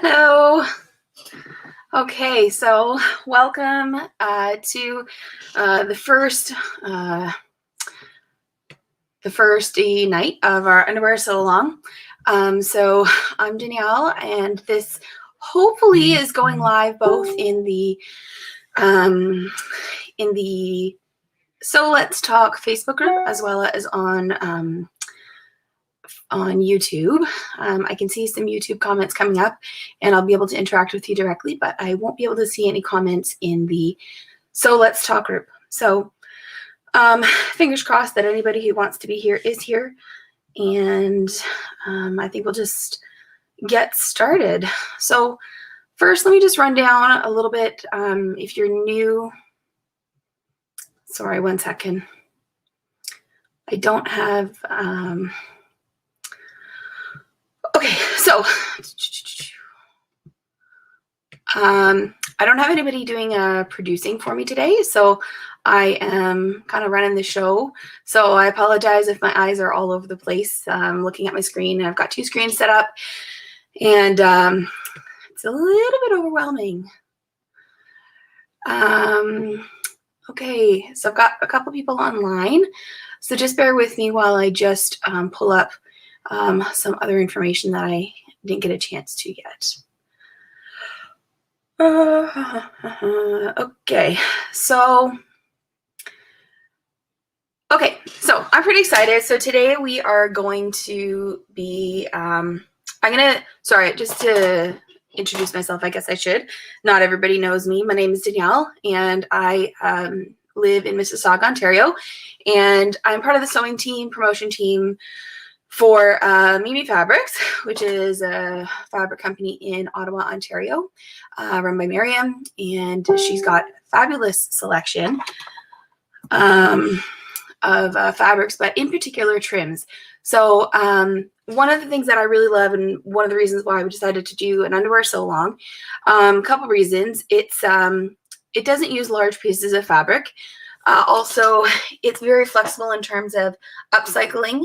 Hello. Okay, so welcome to the first night of our underwear sew along. So I'm Danielle, and this hopefully is going live both in the So Let's Talk Facebook group as well as on YouTube. I can see some YouTube comments coming up, and I'll be able to interact with you directly, but I won't be able to see any comments in the So Let's Talk group. So fingers crossed that anybody who wants to be here is here, and I think we'll just get started. So first, let me just run down a little bit. If you're new, sorry, one second. I don't have... Okay, so I don't have anybody doing producing for me today, so I am kind of running the show. So I apologize if my eyes are all over the place. Looking at my screen, I've got two screens set up, and it's a little bit overwhelming. Okay, so I've got a couple people online, so just bear with me while I just pull up some other information that I didn't get a chance to yet. Okay, so I'm pretty excited. So today we are going to be, just to introduce myself, I guess I should. Not everybody knows me. My name is Danielle, and I live in Mississauga, Ontario, and I'm part of the sewing team, promotion team for Mimi Fabrics, which is a fabric company in Ottawa, Ontario, run by Miriam, and she's got a fabulous selection of fabrics, but in particular trims. So one of the things that I really love, and one of the reasons why we decided to do an underwear sew along, a couple reasons. It doesn't use large pieces of fabric. Also, it's very flexible in terms of upcycling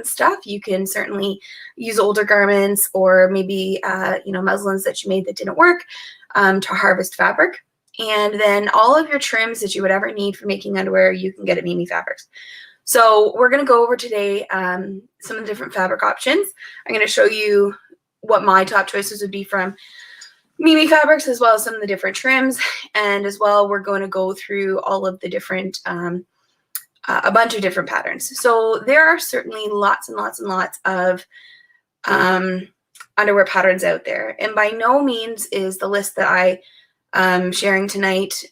stuff. You can certainly use older garments or maybe muslins that you made that didn't work to harvest fabric. And then all of your trims that you would ever need for making underwear, you can get at Mimi Fabrics. So we're going to go over today some of the different fabric options. I'm going to show you what my top choices would be from Mimi Fabrics, as well as some of the different trims, and as well we're going to go through all of the different, a bunch of different patterns. So there are certainly lots and lots and lots of underwear patterns out there, and by no means is the list that I am sharing tonight,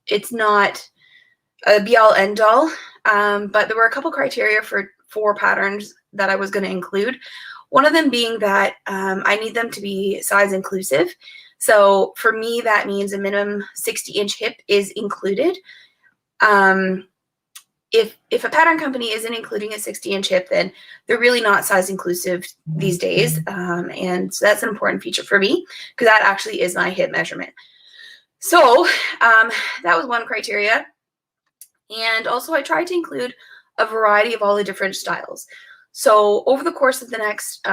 it's not a be-all end-all, but there were a couple criteria for patterns that I was going to include. One of them being that I need them to be size inclusive. So for me, that means a minimum 60-inch hip is included. If a pattern company isn't including a 60-inch hip, then they're really not size inclusive these days. And so that's an important feature for me, because that actually is my hip measurement. So that was one criteria. And also I tried to include a variety of all the different styles. So over the course of the next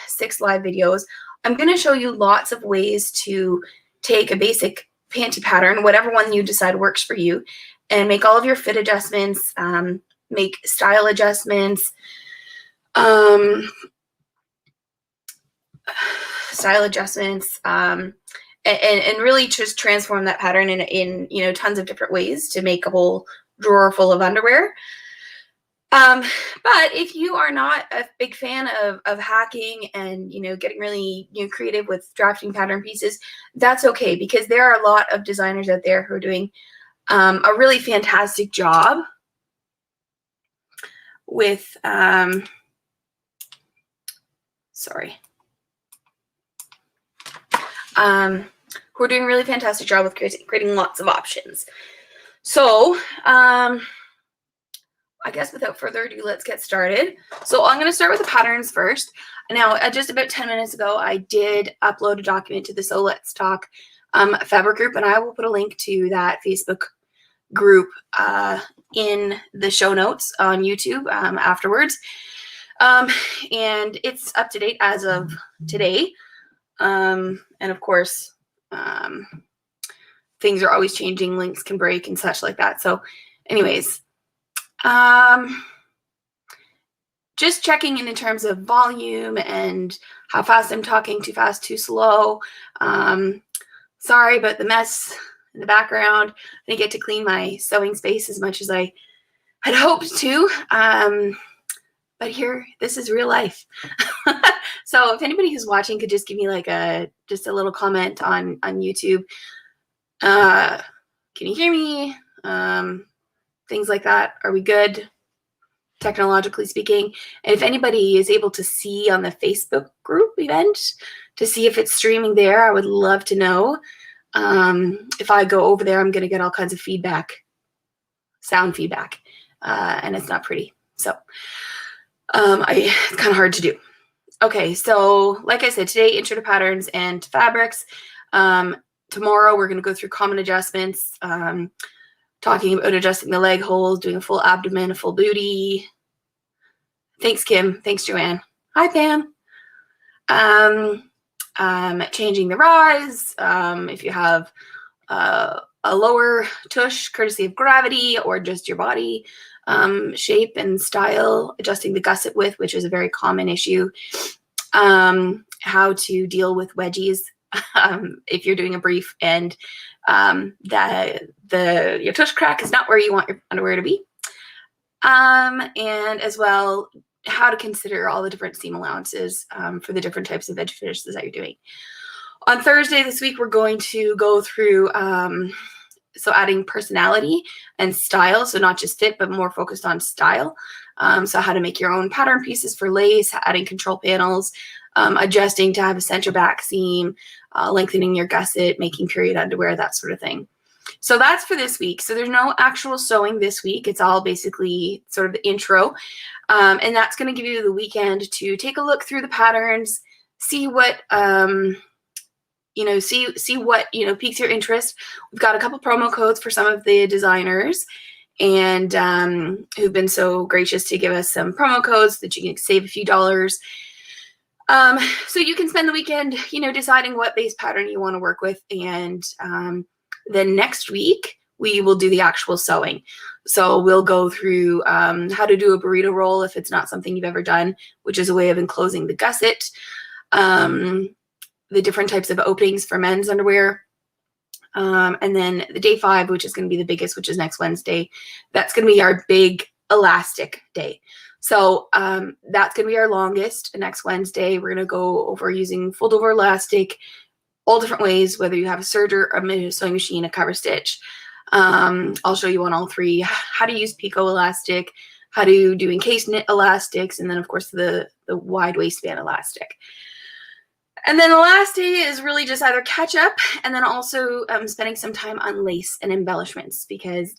6 live videos, I'm going to show you lots of ways to take a basic panty pattern, whatever one you decide works for you, and make all of your fit adjustments, make style adjustments, and really just transform that pattern in tons of different ways to make a whole drawer full of underwear. But if you are not a big fan of hacking and, getting really creative with drafting pattern pieces, that's okay, because there are a lot of designers out there who are doing a really fantastic job with, who are doing a really fantastic job with creating lots of options. So, I guess without further ado, let's get started. So I'm going to start with the patterns first. Now, just about 10 minutes ago, I did upload a document to the So Let's Talk fabric group, and I will put a link to that Facebook group in the show notes on YouTube afterwards. And it's up to date as of today. And of course, things are always changing, links can break and such like that. So anyways, just checking in terms of volume and how fast I'm talking, too fast, too slow. Sorry about the mess in the background. I didn't get to clean my sewing space as much as I had hoped to. But here, this is real life. So if anybody who's watching could just give me like just a little comment on YouTube. Can you hear me? Things like that. Are we good, technologically speaking? And if anybody is able to see on the Facebook group event to see if it's streaming there, I would love to know. If I go over there, I'm going to get all kinds of feedback, sound feedback, and it's not pretty. So it's kind of hard to do. Okay, so like I said, today, intro to patterns and fabrics. Tomorrow, we're going to go through common adjustments, talking about adjusting the leg holes, doing a full abdomen, a full booty. Thanks, Kim. Thanks, Joanne. Hi, Pam. Changing the rise. If you have a lower tush, courtesy of gravity, or just your body shape and style, adjusting the gusset width, which is a very common issue. How to deal with wedgies if you're doing a brief and your tush crack is not where you want your underwear to be. And as well, how to consider all the different seam allowances for the different types of edge finishes that you're doing. On Thursday this week, we're going to go through so adding personality and style, so not just fit, but more focused on style. So how to make your own pattern pieces for lace, adding control panels, adjusting to have a center back seam, lengthening your gusset, making period underwear, that sort of thing. So that's for this week. So there's no actual sewing this week. It's all basically sort of the intro. And that's going to give you the weekend to take a look through the patterns, see what see what, piques your interest. We've got a couple promo codes for some of the designers and who've been so gracious to give us some promo codes that you can save a few dollars. So you can spend the weekend, deciding what base pattern you want to work with. And then next week, we will do the actual sewing. So we'll go through how to do a burrito roll if it's not something you've ever done, which is a way of enclosing the gusset. The different types of openings for men's underwear. And then the day 5, which is going to be the biggest, which is next Wednesday, that's going to be our big elastic day. So that's going to be our longest. Next Wednesday, we're going to go over using fold over elastic, all different ways, whether you have a serger, a sewing machine, a cover stitch. I'll show you on all 3 how to use picot elastic, how to do encased knit elastics, and then of course the wide waistband elastic. And then the last day is really just either catch up and then also spending some time on lace and embellishments, because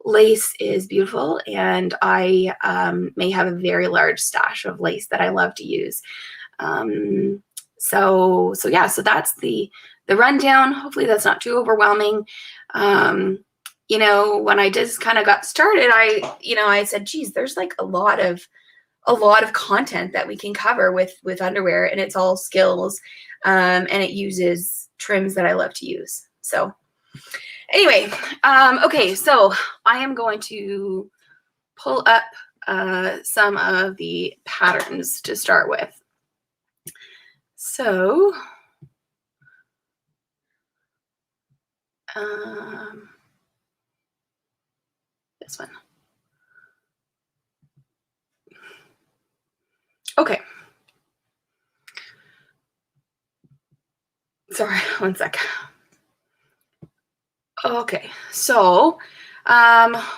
lace is beautiful and I may have a very large stash of lace that I love to use. So that's the rundown. Hopefully that's not too overwhelming. When I just kind of got started, I said, geez, there's like a lot of content that we can cover with underwear, and it's all skills, and it uses trims that I love to use. So anyway, okay, so I am going to pull up some of the patterns to start with. So this one. Okay. Sorry, one sec. Okay, so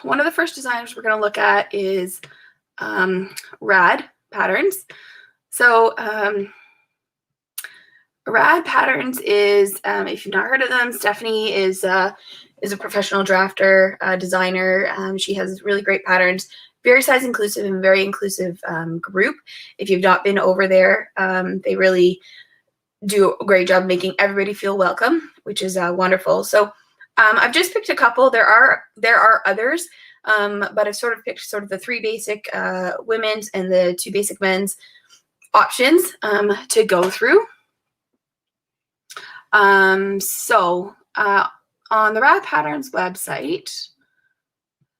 one of the first designers we're going to look at is Rad Patterns. So Rad Patterns is, if you've not heard of them, Stephanie is a professional drafter, designer. She has really great patterns, very size inclusive and very inclusive group. If you've not been over there, they really do a great job making everybody feel welcome, which is wonderful. So I've just picked a couple. There are others, but I've sort of picked the 3 basic women's and the 2 basic men's options to go through. On the Rad Patterns website,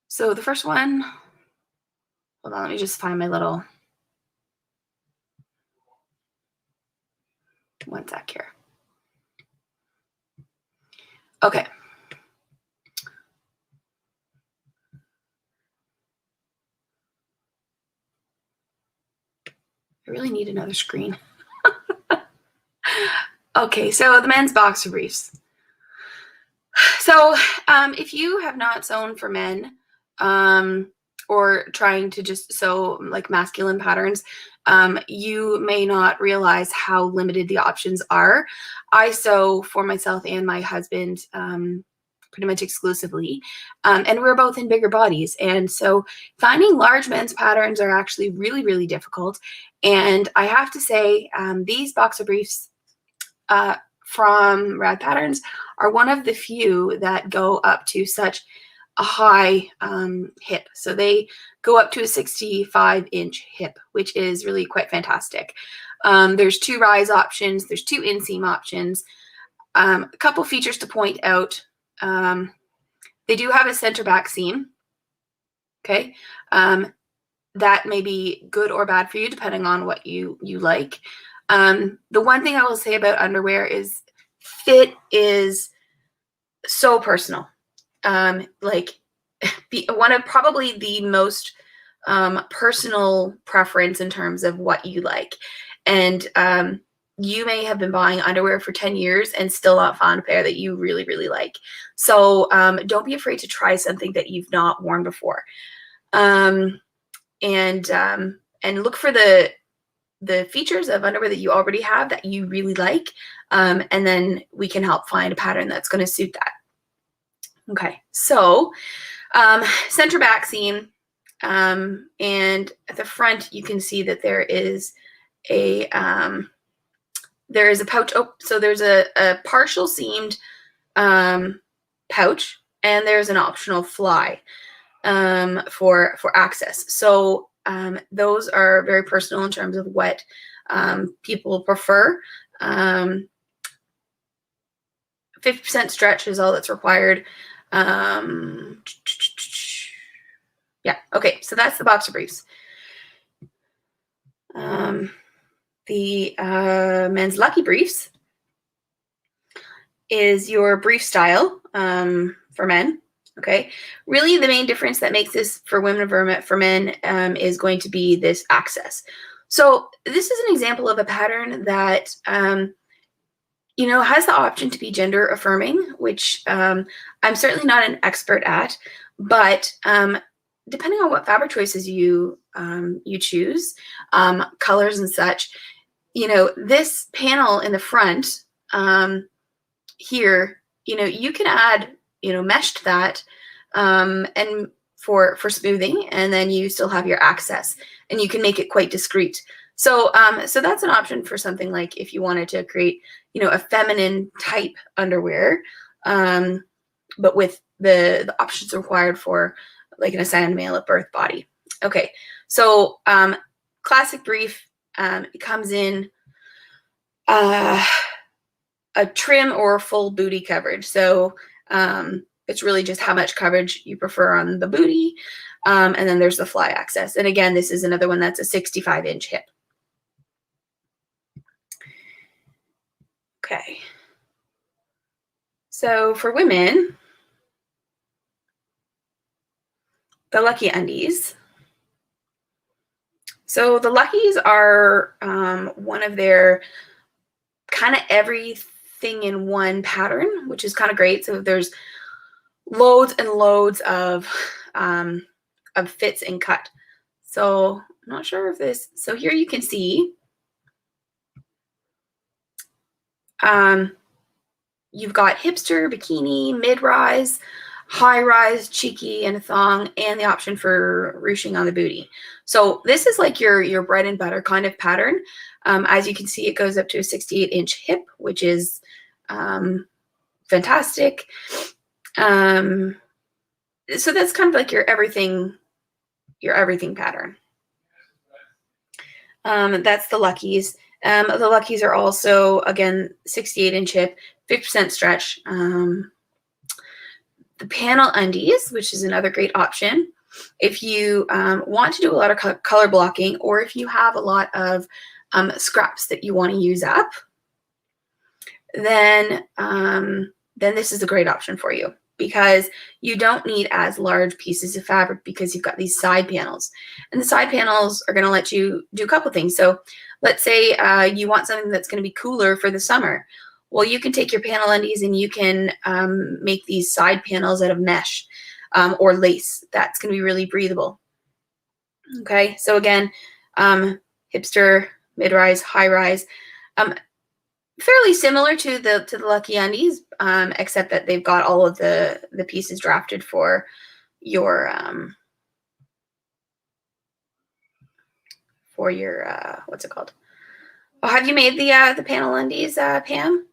so the first one, hold on, let me just find my little, one sec here. Okay. I really need another screen. Okay, so the men's boxer briefs. So if you have not sewn for men, or trying to just sew like masculine patterns, you may not realize how limited the options are. I sew for myself and my husband pretty much exclusively, and we're both in bigger bodies, and so finding large men's patterns are actually really, really difficult. And I have to say, these boxer briefs from Rad Patterns are one of the few that go up to such a high hip. So they go up to a 65-inch hip, which is really quite fantastic. There's 2 rise options. There's 2 inseam options. A couple features to point out. They do have a center back seam. Okay. That may be good or bad for you, depending on what you like. The one thing I will say about underwear is fit is so personal. Like one of probably the most personal preference in terms of what you like. And you may have been buying underwear for 10 years and still not found a pair that you really, really like. So don't be afraid to try something that you've not worn before. And look for the features of underwear that you already have that you really like, and then we can help find a pattern that's going to suit that. Okay, so center back seam, and at the front you can see that there is a pouch. Oh, so there's a partial seamed pouch, and there's an optional fly for access. So those are very personal in terms of what people prefer. 50% stretch is all that's required. Yeah, okay, so that's the boxer briefs. The men's lucky briefs is your brief style for men. Okay, really the main difference that makes this for women and for men is going to be this access. So this is an example of a pattern that has the option to be gender affirming, which I'm certainly not an expert at, but depending on what fabric choices you choose, colors and such, this panel in the front here, you can add mesh to that, and for smoothing, and then you still have your access, and you can make it quite discreet. So so that's an option for something like if you wanted to create a feminine type underwear, but with the options required for like an assigned male at birth body. Okay, so classic brief, it comes in a trim or full booty coverage. So it's really just how much coverage you prefer on the booty, and then there's the fly access. And again, this is another one that's a 65-inch hip. Okay, so for women, the Lucky Undies. So the Luckies are one of their kind of everything in one pattern, which is kind of great. So there's loads and loads of fits and cut. So I'm not sure if this, so here you can see you've got hipster, bikini, mid-rise, high-rise, cheeky, and a thong, and the option for ruching on the booty. So this is like your bread and butter kind of pattern. As you can see, it goes up to a 68-inch hip, which is fantastic. So that's kind of like your everything pattern. That's the Luckies. The Luckies are also, again, 68-inch hip, 50% stretch. The panel undies, which is another great option. If you want to do a lot of color blocking, or if you have a lot of scraps that you want to use up, then this is a great option for you, because you don't need as large pieces of fabric because you've got these side panels. And the side panels are going to let you do a couple things. So let's say you want something that's going to be cooler for the summer. Well, you can take your panel undies and you can make these side panels out of mesh or lace. That's going to be really breathable. Okay, so again, hipster, mid-rise, high-rise, fairly similar to the Lucky Undies, except that they've got all of the pieces drafted for your what's it called? Oh, have you made the panel undies, Pam?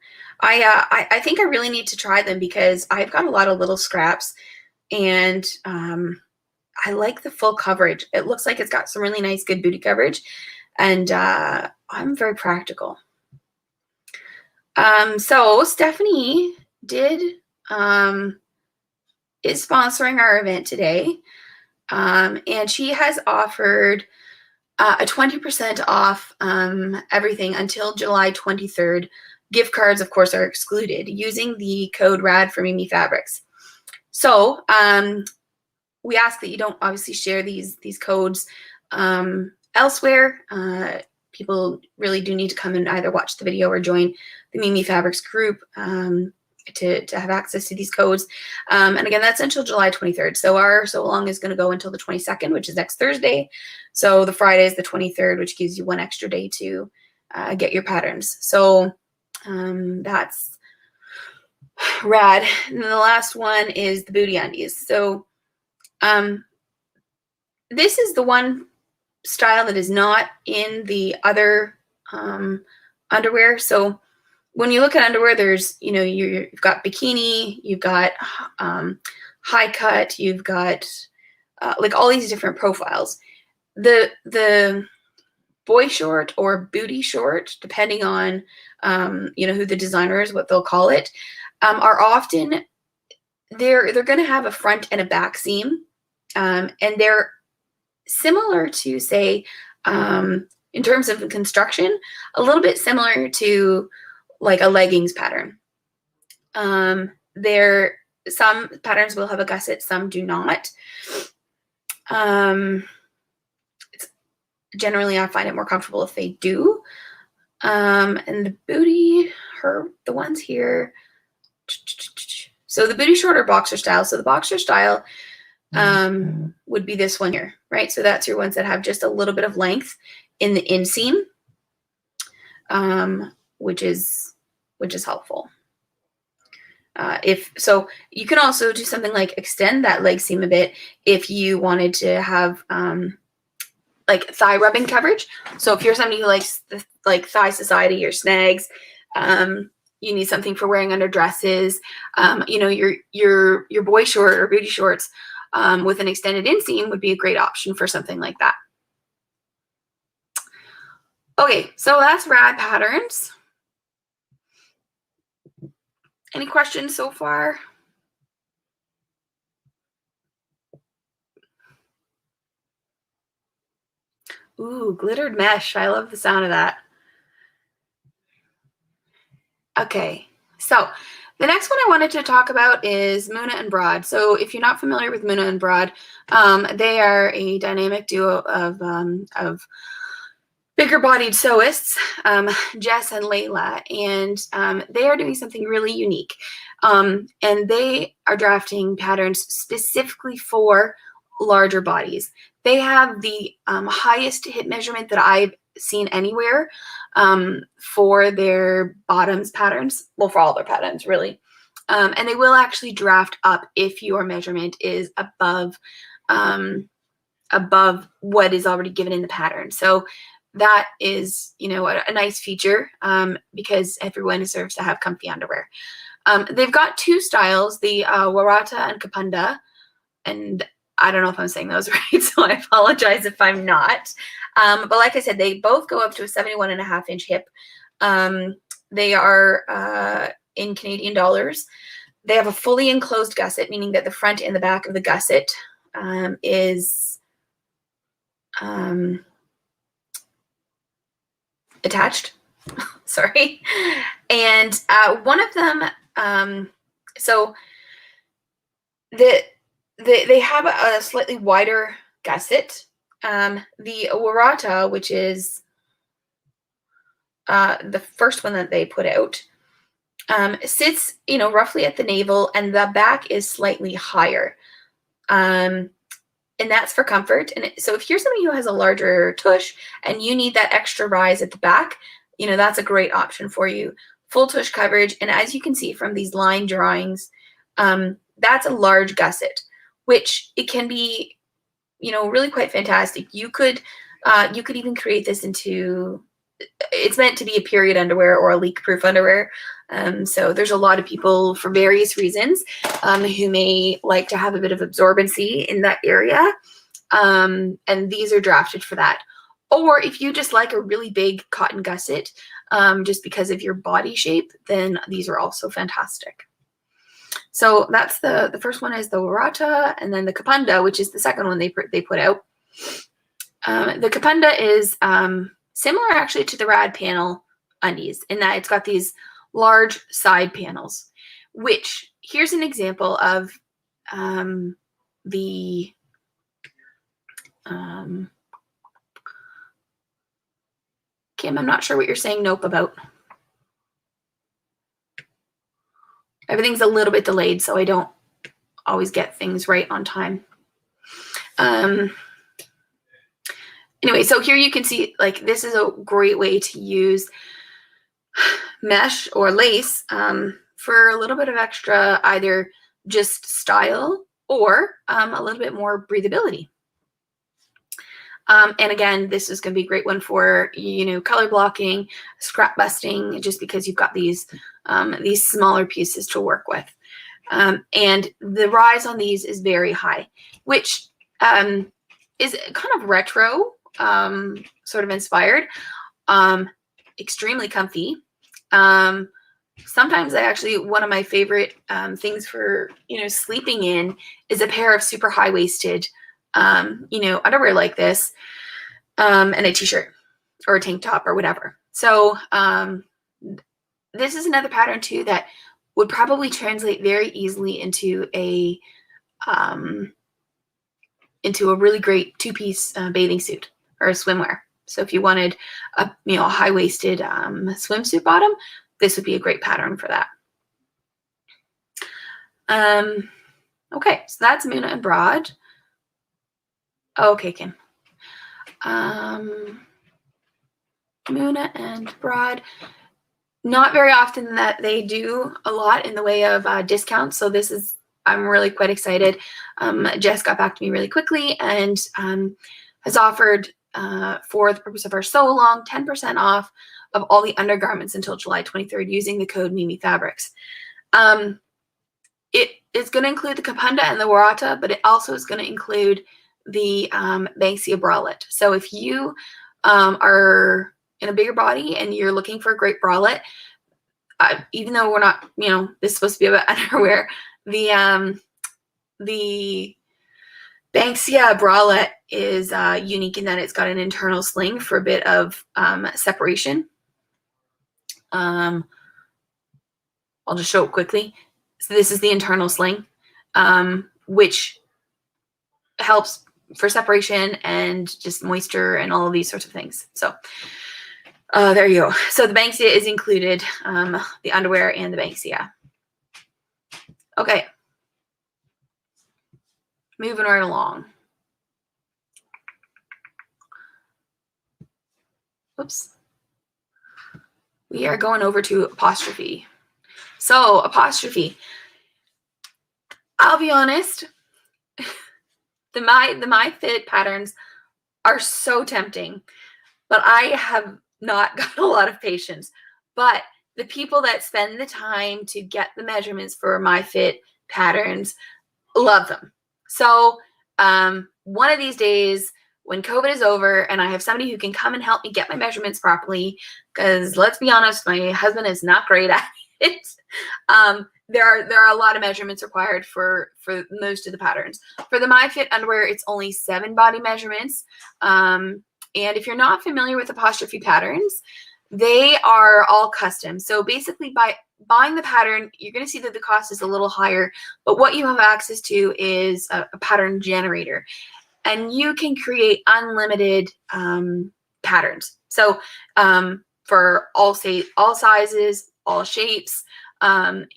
I think I really need to try them, because I've got a lot of little scraps, and I like the full coverage. It looks like it's got some really nice, good booty coverage, and I'm very practical. So Stephanie is sponsoring our event today, and she has offered a 20% off everything until July 23rd. Gift cards, of course, are excluded, using the code RAD for Mimi Fabrics. So we ask that you don't obviously share these codes elsewhere. People really do need to come and either watch the video or join the Mimi Fabrics group to have access to these codes. And again, that's until July 23rd. So our So Long is going to go until the 22nd, which is next Thursday. So the Friday is the 23rd, which gives you one extra day to get your patterns. So that's rad. And then the last one is the booty undies. So this is the one style that is not in the other underwear. So when you look at underwear, there's, you've got bikini, you've got high cut, you've got like all these different profiles. The boy short or booty short, depending on who the designer is, what they'll call it, are often they're going to have a front and a back seam, and they're similar to, say, in terms of construction, a little bit similar to like a leggings pattern. Some patterns will have a gusset, some do not. Generally, I find it more comfortable if they do. And the booty, the ones here. So the booty short or boxer style. So the boxer style would be this one here, right? So that's your ones that have just a little bit of length in the inseam, which is helpful. If so, you can also do something like extend that leg seam a bit if you wanted to have like thigh rubbing coverage. So if you're somebody who likes like thigh society or snags, you need something for wearing under dresses. Your boy short or booty shorts with an extended inseam would be a great option for something like that. Okay, so that's rad patterns. Any questions so far? Ooh, glittered mesh. I love the sound of that. Okay, so the next one I wanted to talk about is Muna and Broad. So if you're not familiar with Muna and Broad, they are a dynamic duo of bigger-bodied sewists, Jess and Layla, and they are doing something really unique. And they are drafting patterns specifically for larger bodies. They have the highest hip measurement that I've seen anywhere for their bottoms patterns. Well, for all their patterns, really. And they will actually draft up if your measurement is above what is already given in the pattern. So that is, a nice feature because everyone deserves to have comfy underwear. They've got two styles, the Warata and Kapunda, and I don't know if I'm saying those right, so I apologize if I'm not. But like I said, they both go up to a 71.5-inch hip. They are in Canadian dollars. They have a fully enclosed gusset, meaning that the front and the back of the gusset is attached. Sorry. And one of them, so they have a slightly wider gusset. The Warata, which is the first one that they put out, sits, roughly at the navel, and the back is slightly higher. And that's for comfort. And so if you're somebody who has a larger tush and you need that extra rise at the back, that's a great option for you. Full tush coverage. And as you can see from these line drawings, that's a large gusset, which it can be, really quite fantastic. You could even create this into, it's meant to be a period underwear or a leak-proof underwear. So there's a lot of people, for various reasons, who may like to have a bit of absorbency in that area. And these are drafted for that. Or if you just like a really big cotton gusset, just because of your body shape, then these are also fantastic. So that's the first one is the Warata, and then the Kapunda, which is the second one they put out. The Kapunda is similar actually to the Rad panel undies in that it's got these large side panels, which here's an example of the Kim, I'm not sure what you're saying nope about. Everything's a little bit delayed, so I don't always get things right on time. Anyway, so here you can see, like, this is a great way to use mesh or lace for a little bit of extra, either just style or a little bit more breathability. And again, this is going to be a great one for, color blocking, scrap busting, just because you've got these smaller pieces to work with. And the rise on these is very high, which is kind of retro, sort of inspired, extremely comfy. Sometimes one of my favorite things for, sleeping in is a pair of super high-waisted underwear like this, and a t-shirt or a tank top or whatever. So this is another pattern too that would probably translate very easily into a really great two-piece bathing suit or a swimwear. So if you wanted a high-waisted swimsuit bottom, this would be a great pattern for that. Okay, so that's Muna and Broad. Okay, Kim. Muna and Broad. Not very often that they do a lot in the way of discounts. So I'm really quite excited. Jess got back to me really quickly and has offered, for the purpose of our sew along, 10% off of all the undergarments until July 23rd using the code Mimi Fabrics. It is going to include the Kapunda and the Warata, but it also is going to include the Banksia bralette. So if you are in a bigger body and you're looking for a great bralette, even though we're not, this is supposed to be about underwear, the Banksia bralette is unique in that it's got an internal sling for a bit of separation. I'll just show it quickly. So this is the internal sling, which helps for separation and just moisture and all of these sorts of things. So there you go. So the Banksia is included, the underwear and the Banksia. Okay. Moving right along. Oops. We are going over to Apostrophe. So Apostrophe. I'll be honest. The My Fit patterns are so tempting, but I have not got a lot of patience. But the people that spend the time to get the measurements for My Fit patterns love them. So one of these days when COVID is over and I have somebody who can come and help me get my measurements properly, because let's be honest, my husband is not great at There are a lot of measurements required for most of the patterns. For the MyFit underwear, it's only 7 body measurements. And if you're not familiar with Apostrophe patterns, they are all custom. So basically, by buying the pattern, you're going to see that the cost is a little higher, but what you have access to is a pattern generator, and you can create unlimited patterns. So for all sizes, all shapes,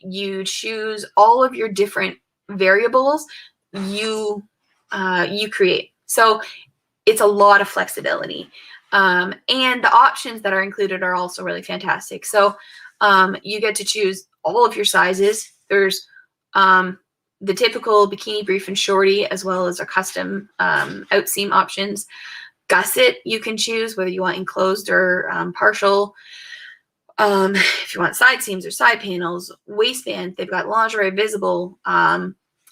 you choose all of your different variables you create. So it's a lot of flexibility. And the options that are included are also really fantastic. So you get to choose all of your sizes. There's the typical bikini brief and shorty, as well as our custom outseam options. Gusset, you can choose whether you want enclosed or partial. If you want side seams or side panels, waistband, they've got lingerie, visible,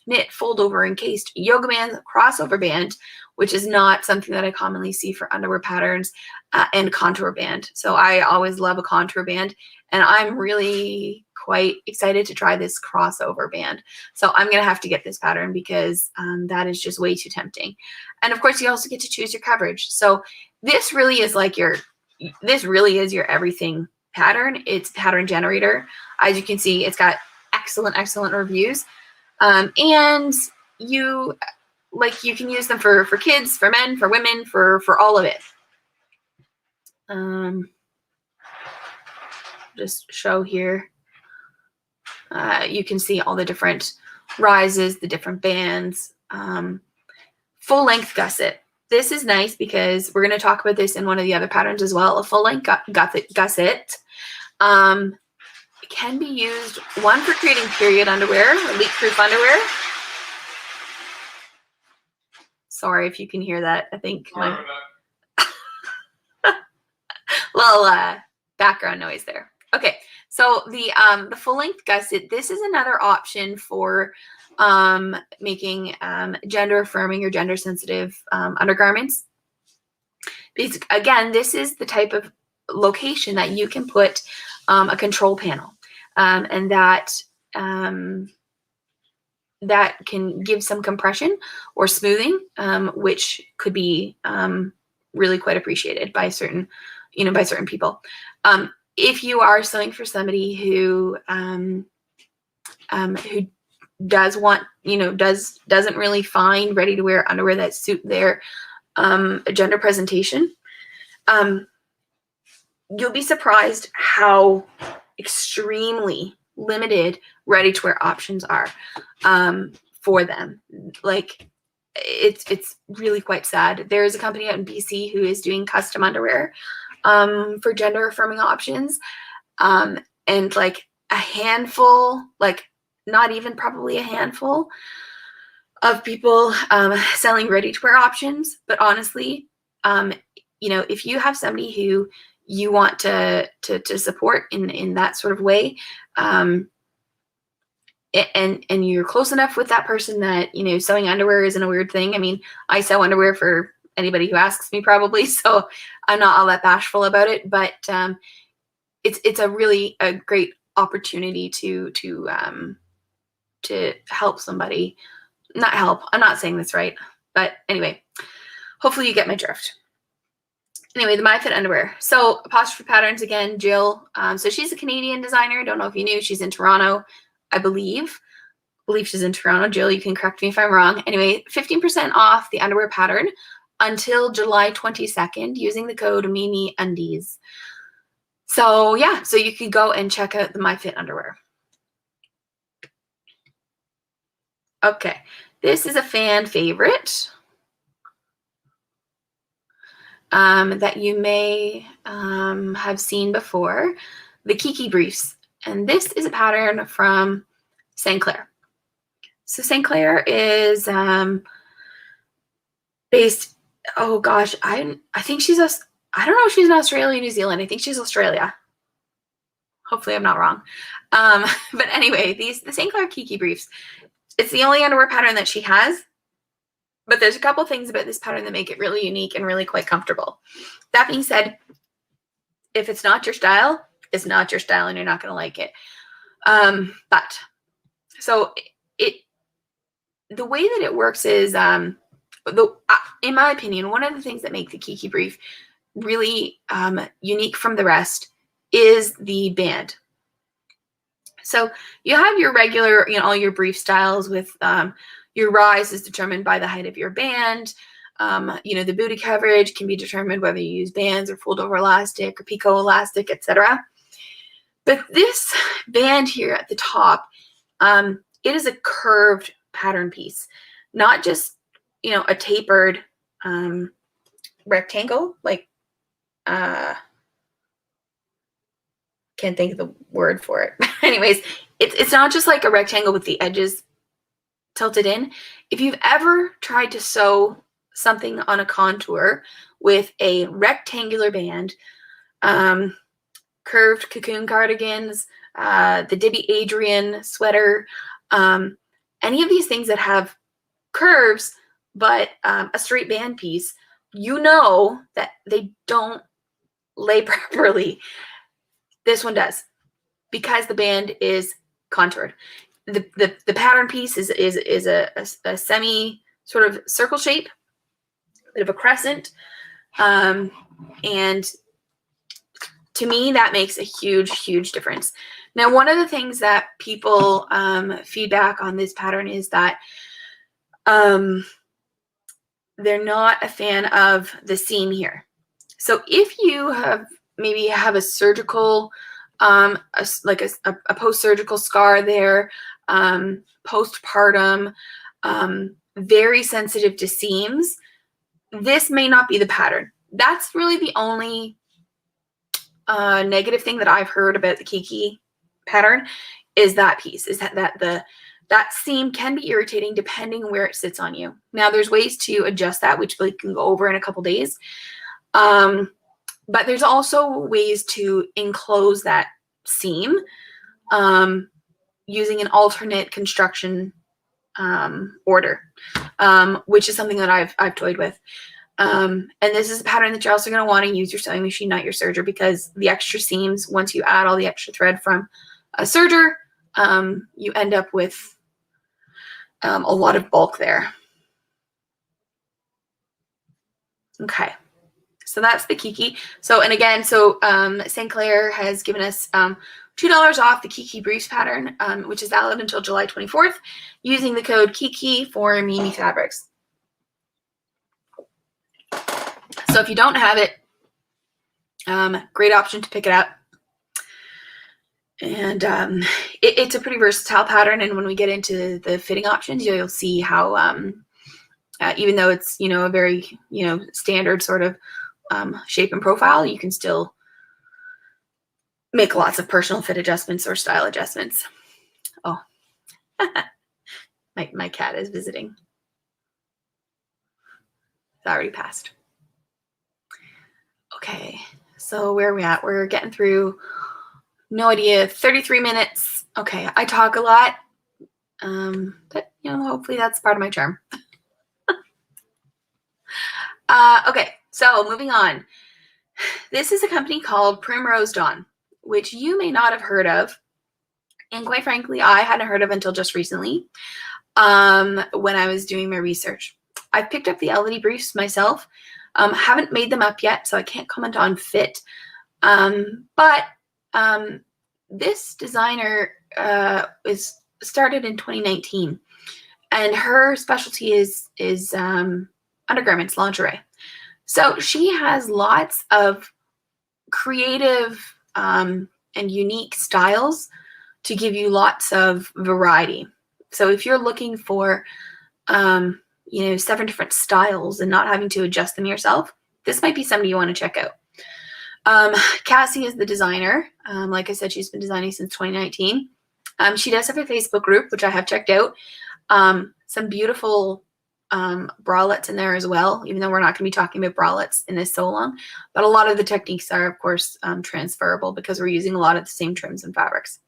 knit, fold over, encased, yoga band, crossover band, which is not something that I commonly see for underwear patterns, and contour band. So I always love a contour band, and I'm really quite excited to try this crossover band. So I'm going to have to get this pattern because that is just way too tempting. And of course, you also get to choose your coverage. So this really is your everything pattern. It's a pattern generator. As you can see, it's got excellent reviews. And you can use them for kids, for men, for women, for all of it. Just show here. You can see all the different rises, the different bands. Full length gusset. This is nice because we're going to talk about this in one of the other patterns as well. A full length gusset can be used, one, for creating period underwear, leak-proof underwear. Sorry if you can hear that. I think my little background noise there. Okay, so the full-length gusset, this is another option for making gender-affirming or gender-sensitive undergarments. Again, this is the type of location that you can put a control panel, and that can give some compression or smoothing, which could be really quite appreciated by certain people. If you are sewing for somebody who does want, doesn't really find ready to wear underwear that suit their gender presentation, you'll be surprised how extremely limited ready-to-wear options are for them. Like, it's really quite sad. There is a company out in BC who is doing custom underwear for gender-affirming options, and like a handful, like not even probably a handful of people selling ready-to-wear options. But honestly, if you have somebody who you want to support in that sort of way, and you're close enough with that person that, sewing underwear isn't a weird thing. I mean, I sew underwear for anybody who asks me, probably, so I'm not all that bashful about it. But it's a great opportunity to help somebody. Not help. I'm not saying this right, but anyway, hopefully you get my drift. Anyway, the MyFit underwear. So Apostrophe Patterns, again, Jill. So she's a Canadian designer. Don't know if you knew. She's in Toronto, I believe. She's in Toronto. Jill, you can correct me if I'm wrong. Anyway, 15% off the underwear pattern until July 22nd using the code MimiUndies. So yeah, so you can go and check out the MyFit underwear. Okay, this is a fan favorite that you may have seen before, the Kiki Briefs. And this is a pattern from Sinclair. So Sinclair is based, oh gosh, I think she's, I don't know if she's in Australia or New Zealand. I think she's Australia. Hopefully I'm not wrong. But anyway, the Sinclair Kiki Briefs, it's the only underwear pattern that she has. But there's a couple things about this pattern that make it really unique and really quite comfortable. That being said, if it's not your style, it's not your style and you're not going to like it. But so the way that it works is, in my opinion, one of the things that make the Kiki brief really unique from the rest is the band. So you have your regular, all your brief styles with your rise is determined by the height of your band. The booty coverage can be determined whether you use bands or fold over elastic or picot elastic, etc. But this band here at the top, it is a curved pattern piece, not just, a tapered rectangle, like, can't think of the word for it. Anyways, it's not just like a rectangle with the edges tilted in. If you've ever tried to sew something on a contour with a rectangular band, curved cocoon cardigans, the Debbie Adrian sweater, any of these things that have curves but a straight band piece, that they don't lay properly. This one does, because the band is contoured. The pattern piece is a semi sort of circle shape, a bit of a crescent, and to me that makes a huge difference. Now, one of the things that people feedback on this pattern is that they're not a fan of the seam here. So if you maybe have a surgical, a post-surgical scar there, postpartum, very sensitive to seams, this may not be the pattern. That's really the only negative thing that I've heard about the Kiki pattern, is that piece, is that seam can be irritating depending where it sits on you. Now, there's ways to adjust that, which we can go over in a couple days. But there's also ways to enclose that seam using an alternate construction order, which is something that I've toyed with. And this is a pattern that you're also going to want to use your sewing machine, not your serger, because the extra seams, once you add all the extra thread from a serger, you end up with a lot of bulk there. Okay. So that's the Kiki. So Sinclair has given us $2 off the Kiki Briefs pattern, which is valid until July 24th, using the code Kiki for Mimi Fabrics. So if you don't have it, great option to pick it up. And it's a pretty versatile pattern. And when we get into the fitting options, you'll see how, even though it's, a very, standard sort of shape and profile, you can still make lots of personal fit adjustments or style adjustments. Oh, my cat is visiting. It's already passed. Okay, so where are we at? We're getting through, no idea, 33 minutes. Okay, I talk a lot, but hopefully that's part of my charm. Okay, so moving on. This is a company called Primrose Dawn, which you may not have heard of, and quite frankly, I hadn't heard of until just recently, when I was doing my research. I've picked up the Elodie briefs myself. Haven't made them up yet, so I can't comment on fit. But this designer is started in 2019, and her specialty is undergarments, lingerie. So she has lots of creative and unique styles to give you lots of variety. So if you're looking for 7 different styles and not having to adjust them yourself, this might be somebody you want to check out. Cassie is the designer. Like I said, she's been designing since 2019. She does have a Facebook group, which I have checked out. Some beautiful bralettes in there as well, even though we're not going to be talking about bralettes in this so long. But a lot of the techniques are, of course, transferable because we're using a lot of the same trims and fabrics.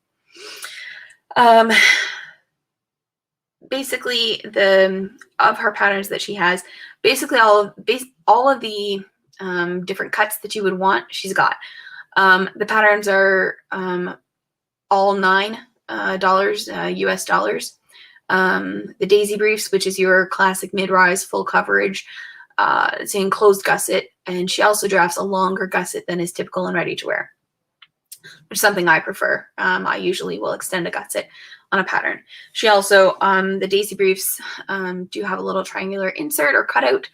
Basically, of her patterns that she has, basically all of the different cuts that you would want, she's got. The patterns are all 9 dollars, US dollars. The Daisy Briefs, which is your classic mid-rise full coverage. It's in closed gusset, and she also drafts a longer gusset than is typical and ready to wear, which is something I prefer. I usually will extend a gusset on a pattern. She also, the Daisy Briefs do have a little triangular insert or cutout,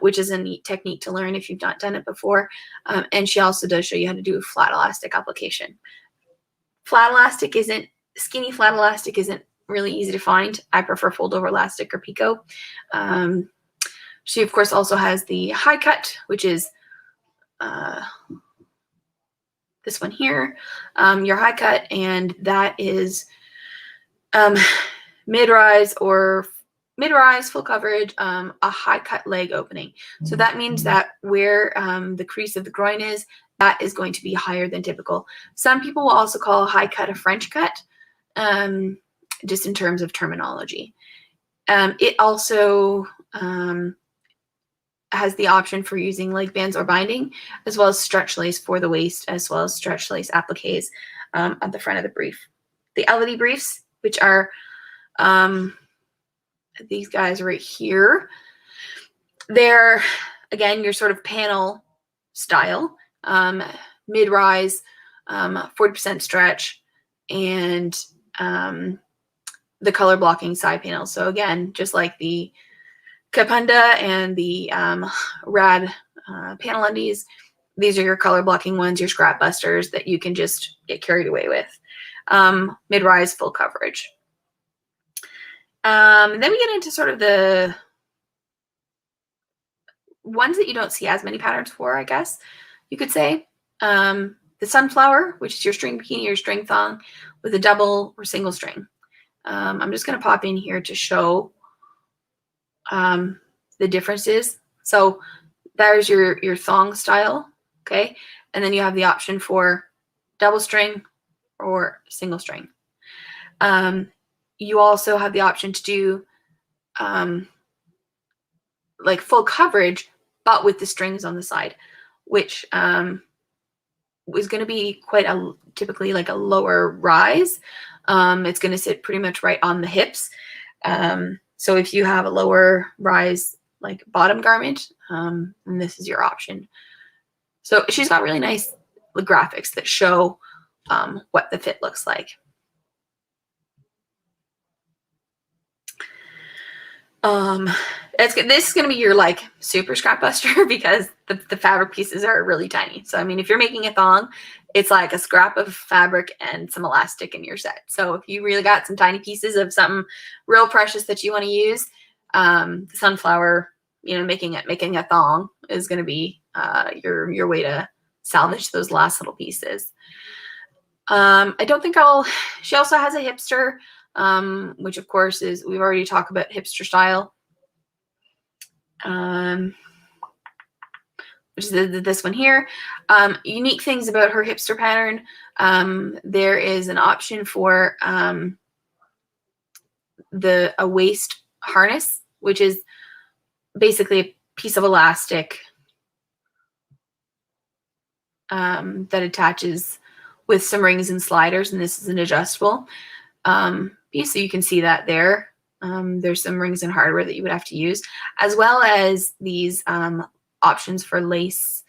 which is a neat technique to learn if you've not done it before. And she also does show you how to do a flat elastic application. Skinny flat elastic isn't really easy to find. I prefer fold over elastic or picot. She, of course, also has the high cut, which is this one here, your high cut, and that is mid-rise, full coverage, a high cut leg opening. So that means that where the crease of the groin is, that is going to be higher than typical. Some people will also call a high cut a French cut, just in terms of terminology. It also has the option for using leg bands or binding, as well as stretch lace for the waist, as well as stretch lace appliques at the front of the brief. The Elodie briefs, which are these guys right here, they're, again, your sort of panel style, mid-rise, 40% stretch, and the color blocking side panel. So again, just like the Kapunda and the Rad panel undies, these are your color blocking ones, your scrap busters that you can just get carried away with. Mid-rise, full coverage. Then we get into sort of the ones that you don't see as many patterns for, I guess you could say. The Sunflower, which is your string bikini or string thong with a double or single string. I'm just going to pop in here to show the differences. So there's your thong style, okay? And then you have the option for double string or single string. You also have the option to do like full coverage, but with the strings on the side, which is going to be quite typically like a lower rise. It's going to sit pretty much right on the hips. So if you have a lower rise, like bottom garment, then this is your option. So she's got really nice graphics that show what the fit looks like. This is going to be your like super scrap buster because the fabric pieces are really tiny. So, I mean, if you're making a thong, it's like a scrap of fabric and some elastic in your set. So if you really got some tiny pieces of something real precious that you want to use, the Sunflower, you know, making a thong is going to be your way to salvage those last little pieces. I don't think she also has a hipster, which of course is, we've already talked about hipster style, which is this one here. Unique things about her hipster pattern. There is an option for a waist harness, which is basically a piece of elastic that attaches with some rings and sliders, and this is an adjustable piece, so you can see that there. There's some rings and hardware that you would have to use, as well as these options for lace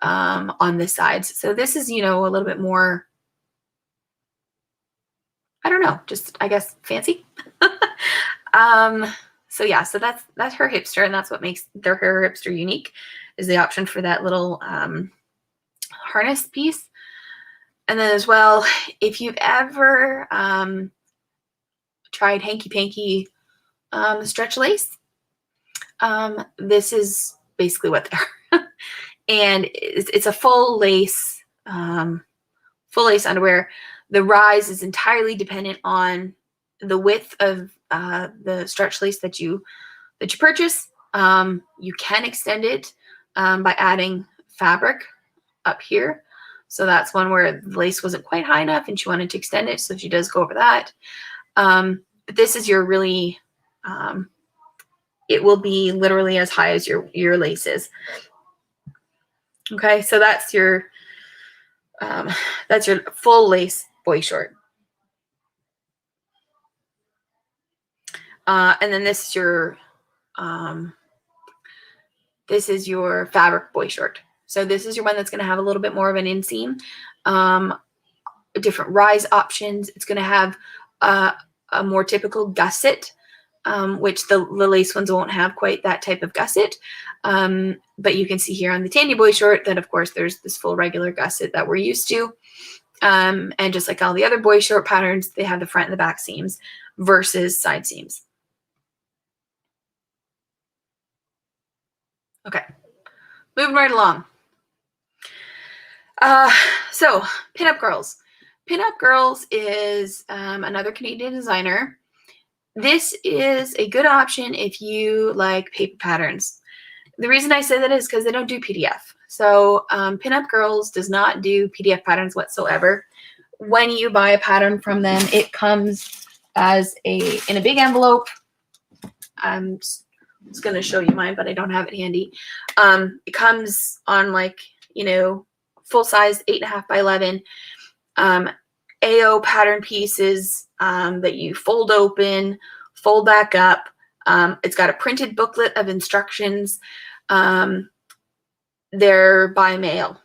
on the sides. So this is, you know, a little bit more, I don't know, just, I guess, fancy. So yeah, so that's her hipster, and that's what makes her hipster unique, is the option for that little harness piece. And then as well, if you've ever tried hanky-panky stretch lace, this is basically what they are. And it's a full lace underwear. The rise is entirely dependent on the width of the stretch lace that you purchase. You can extend it by adding fabric up here. So that's one where the lace wasn't quite high enough and she wanted to extend it, so she does go over that. But this is your really, it will be literally as high as your lace is. Okay, so that's your full lace boy short. And then this is your fabric boy short. So this is your one that's going to have a little bit more of an inseam, different rise options. It's going to have a more typical gusset, which the lace ones won't have quite that type of gusset. But you can see here on the Tandy boy short that, of course, there's this full regular gusset that we're used to. And just like all the other boy short patterns, they have the front and the back seams versus side seams. Okay, moving right along. So Pinup Girls. Pinup Girls is another Canadian designer. This is a good option if you like paper patterns. The reason I say that is because they don't do PDF. So Pinup Girls does not do PDF patterns whatsoever. When you buy a pattern from them, it comes as in a big envelope. I'm just going to show you mine, but I don't have it handy. It comes on full size 8.5 by 11 AO pattern pieces that you fold open, fold back up. It's got a printed booklet of instructions. They're by mail.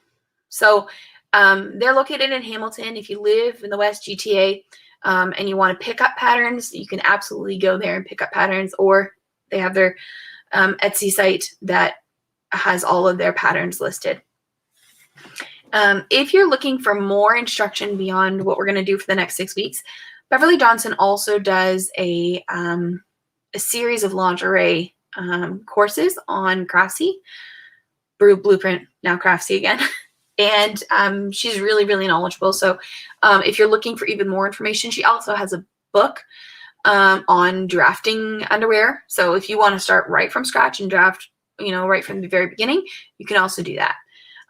So they're located in Hamilton. If you live in the West GTA and you want to pick up patterns, you can absolutely go there and pick up patterns, or they have their Etsy site that has all of their patterns listed. If you're looking for more instruction beyond what we're going to do for the next 6 weeks, Beverly Johnson also does a series of lingerie courses on Craftsy, Blueprint, now Craftsy again. And she's really, really knowledgeable. So if you're looking for even more information, she also has a book on drafting underwear. So if you want to start right from scratch and draft, right from the very beginning, you can also do that.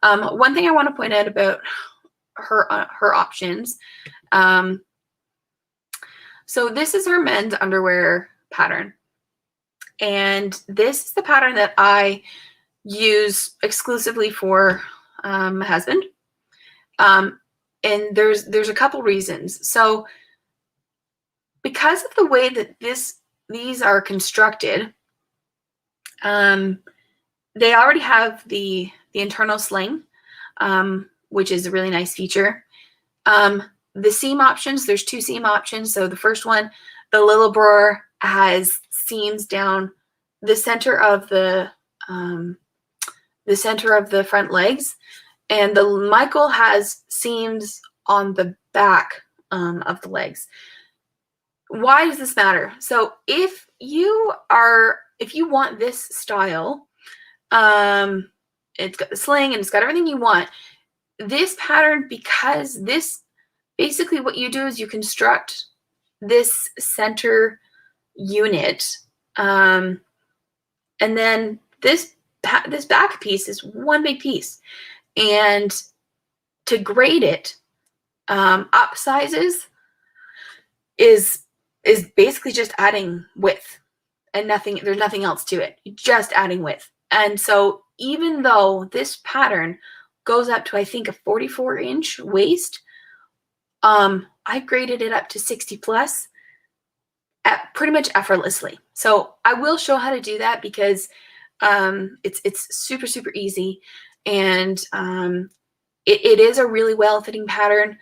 One thing I want to point out about her options. So this is her men's underwear pattern. And this is the pattern that I use exclusively for my husband. And there's a couple reasons. So because of the way that these are constructed, they already have the internal sling, which is a really nice feature. The seam options, there's 2 seam options. So the first one, the Lillebror, has seams down the center of the front legs, and the Michael has seams on the back of the legs. Why does this matter? So if you want this style, it's got the sling and it's got everything you want. This pattern, because this basically what you do is you construct this center unit, and then this back piece is one big piece. And to grade it, up sizes is basically just adding width, and there's nothing else to it. You're just adding width. And so even though this pattern goes up to, I think, a 44-inch waist, I graded it up to 60 plus pretty much effortlessly. So I will show how to do that because it's super, super easy. And it is a really well-fitting pattern.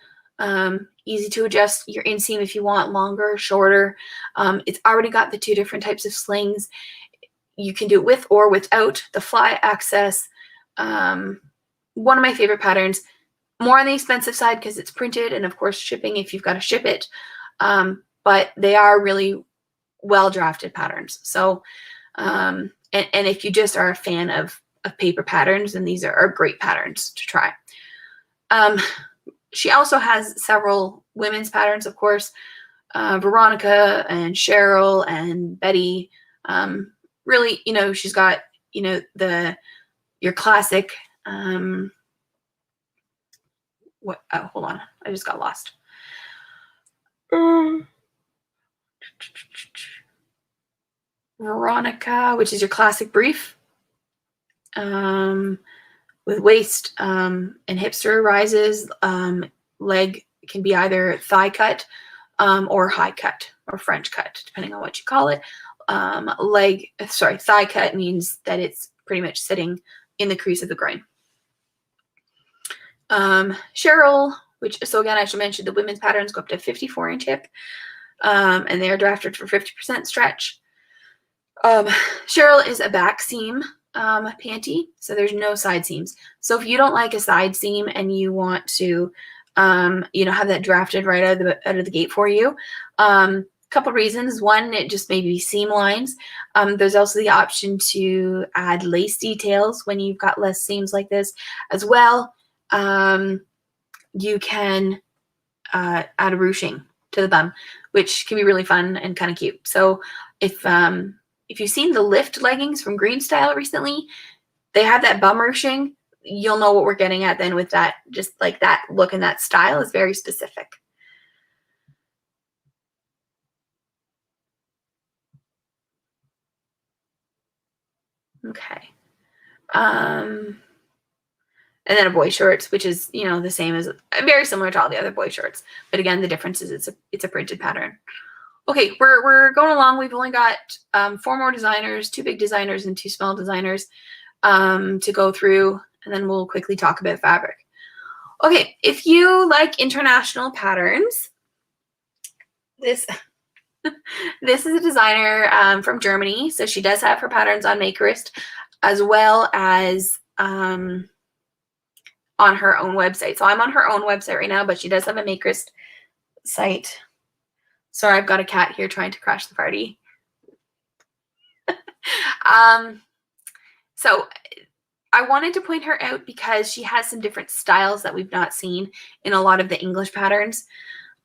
Easy to adjust your inseam if you want longer, shorter. It's already got the 2 different types of slings. You can do it with or without the fly access. One of my favorite patterns, more on the expensive side because it's printed and of course shipping if you've got to ship it. But they are really well drafted patterns. So, and if you just are a fan of paper patterns, then these are great patterns to try. She also has several women's patterns, of course, Veronica and Cheryl and Betty. Really, she's got, your classic, hold on. I just got lost. Veronica, which is your classic brief, with waist and hipster rises. Leg can be either thigh cut or high cut or French cut, depending on what you call it. Thigh cut means that it's pretty much sitting in the crease of the groin. Cheryl, so again, I should mention the women's patterns go up to 54-inch hip, and they are drafted for 50% stretch. Cheryl is a back seam panty, so there's no side seams. So if you don't like a side seam and you want to, have that drafted right out of the gate for you, couple reasons. One, it just may be seam lines. There's also the option to add lace details when you've got less seams like this as well. You can add a ruching to the bum, which can be really fun and kind of cute. So if you've seen the lift leggings from Green Style recently, they have that bum ruching. You'll know what we're getting at then with that. Just like that look and that style is very specific. Okay. And then a boy shorts, which is, the same as, very similar to all the other boy shorts. But again, the difference is it's a printed pattern. Okay, we're going along. We've only got 4 more designers, 2 big designers and 2 small designers to go through, and then we'll quickly talk about fabric. Okay, if you like international patterns, this is a designer from Germany. So she does have her patterns on Makerist as well as on her own website. So I'm on her own website right now, but she does have a Makerist site. Sorry, I've got a cat here trying to crash the party. So I wanted to point her out because she has some different styles that we've not seen in a lot of the English patterns.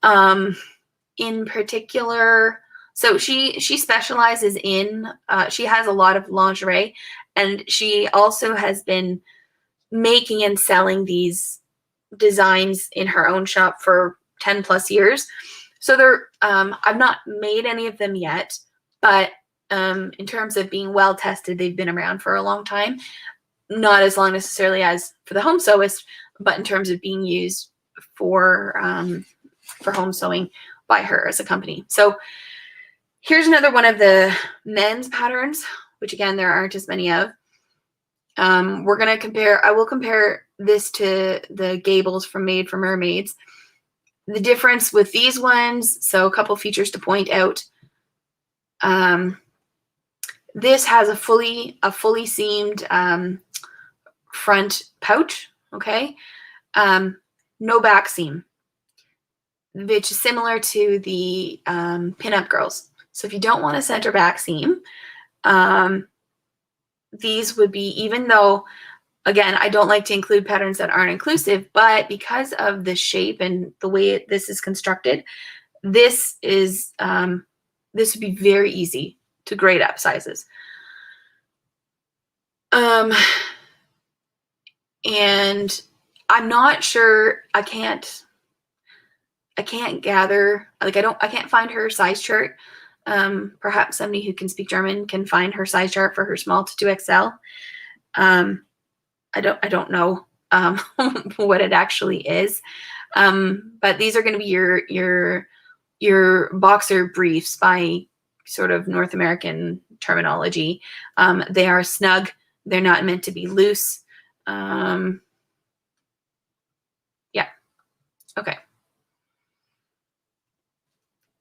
In particular, so she specializes in, she has a lot of lingerie, and she also has been making and selling these designs in her own shop for 10 plus years. So I've not made any of them yet, but in terms of being well tested, they've been around for a long time. Not as long necessarily as for the home sewist, but in terms of being used for home sewing by her as a company. So here's another one of the men's patterns, which again, there aren't as many of. I will compare this to the Gables from Made for Mermaids. The difference with these ones, so a couple features to point out. This has a fully seamed front pouch, okay? No back seam, which is similar to the pinup girls. So if you don't want a center back seam, these would be, even though, again, I don't like to include patterns that aren't inclusive, but because of the shape and the way this is constructed, this would be very easy to grade up sizes. And I'm not sure, I can't gather, I can't find her size chart. Perhaps somebody who can speak German can find her size chart for her small to 2XL. I don't know what it actually is. But these are going to be your boxer briefs by sort of North American terminology. They are snug. They're not meant to be loose. Yeah. Okay.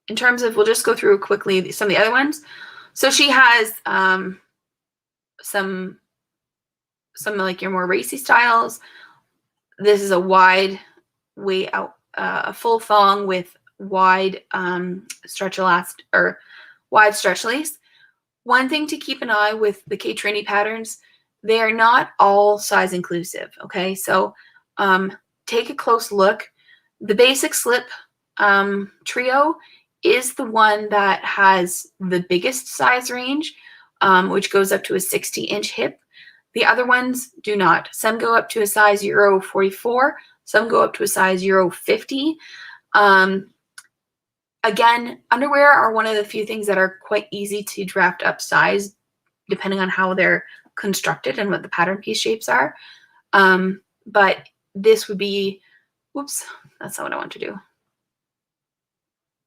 In terms of, we'll just go through quickly some of the other ones. So she has some like your more racy styles. This is a wide way out, a full thong with wide stretch lace. One thing to keep an eye with the Kate Trini patterns, they are not all size inclusive. Okay, so take a close look. The basic slip trio is the one that has the biggest size range, which goes up to a 60-inch hip. The other ones do not. Some go up to a size Euro 44. Some go up to a size Euro 50. Again, underwear are one of the few things that are quite easy to draft up size, depending on how they're constructed and what the pattern piece shapes are. But this would be, whoops, that's not what I want to do.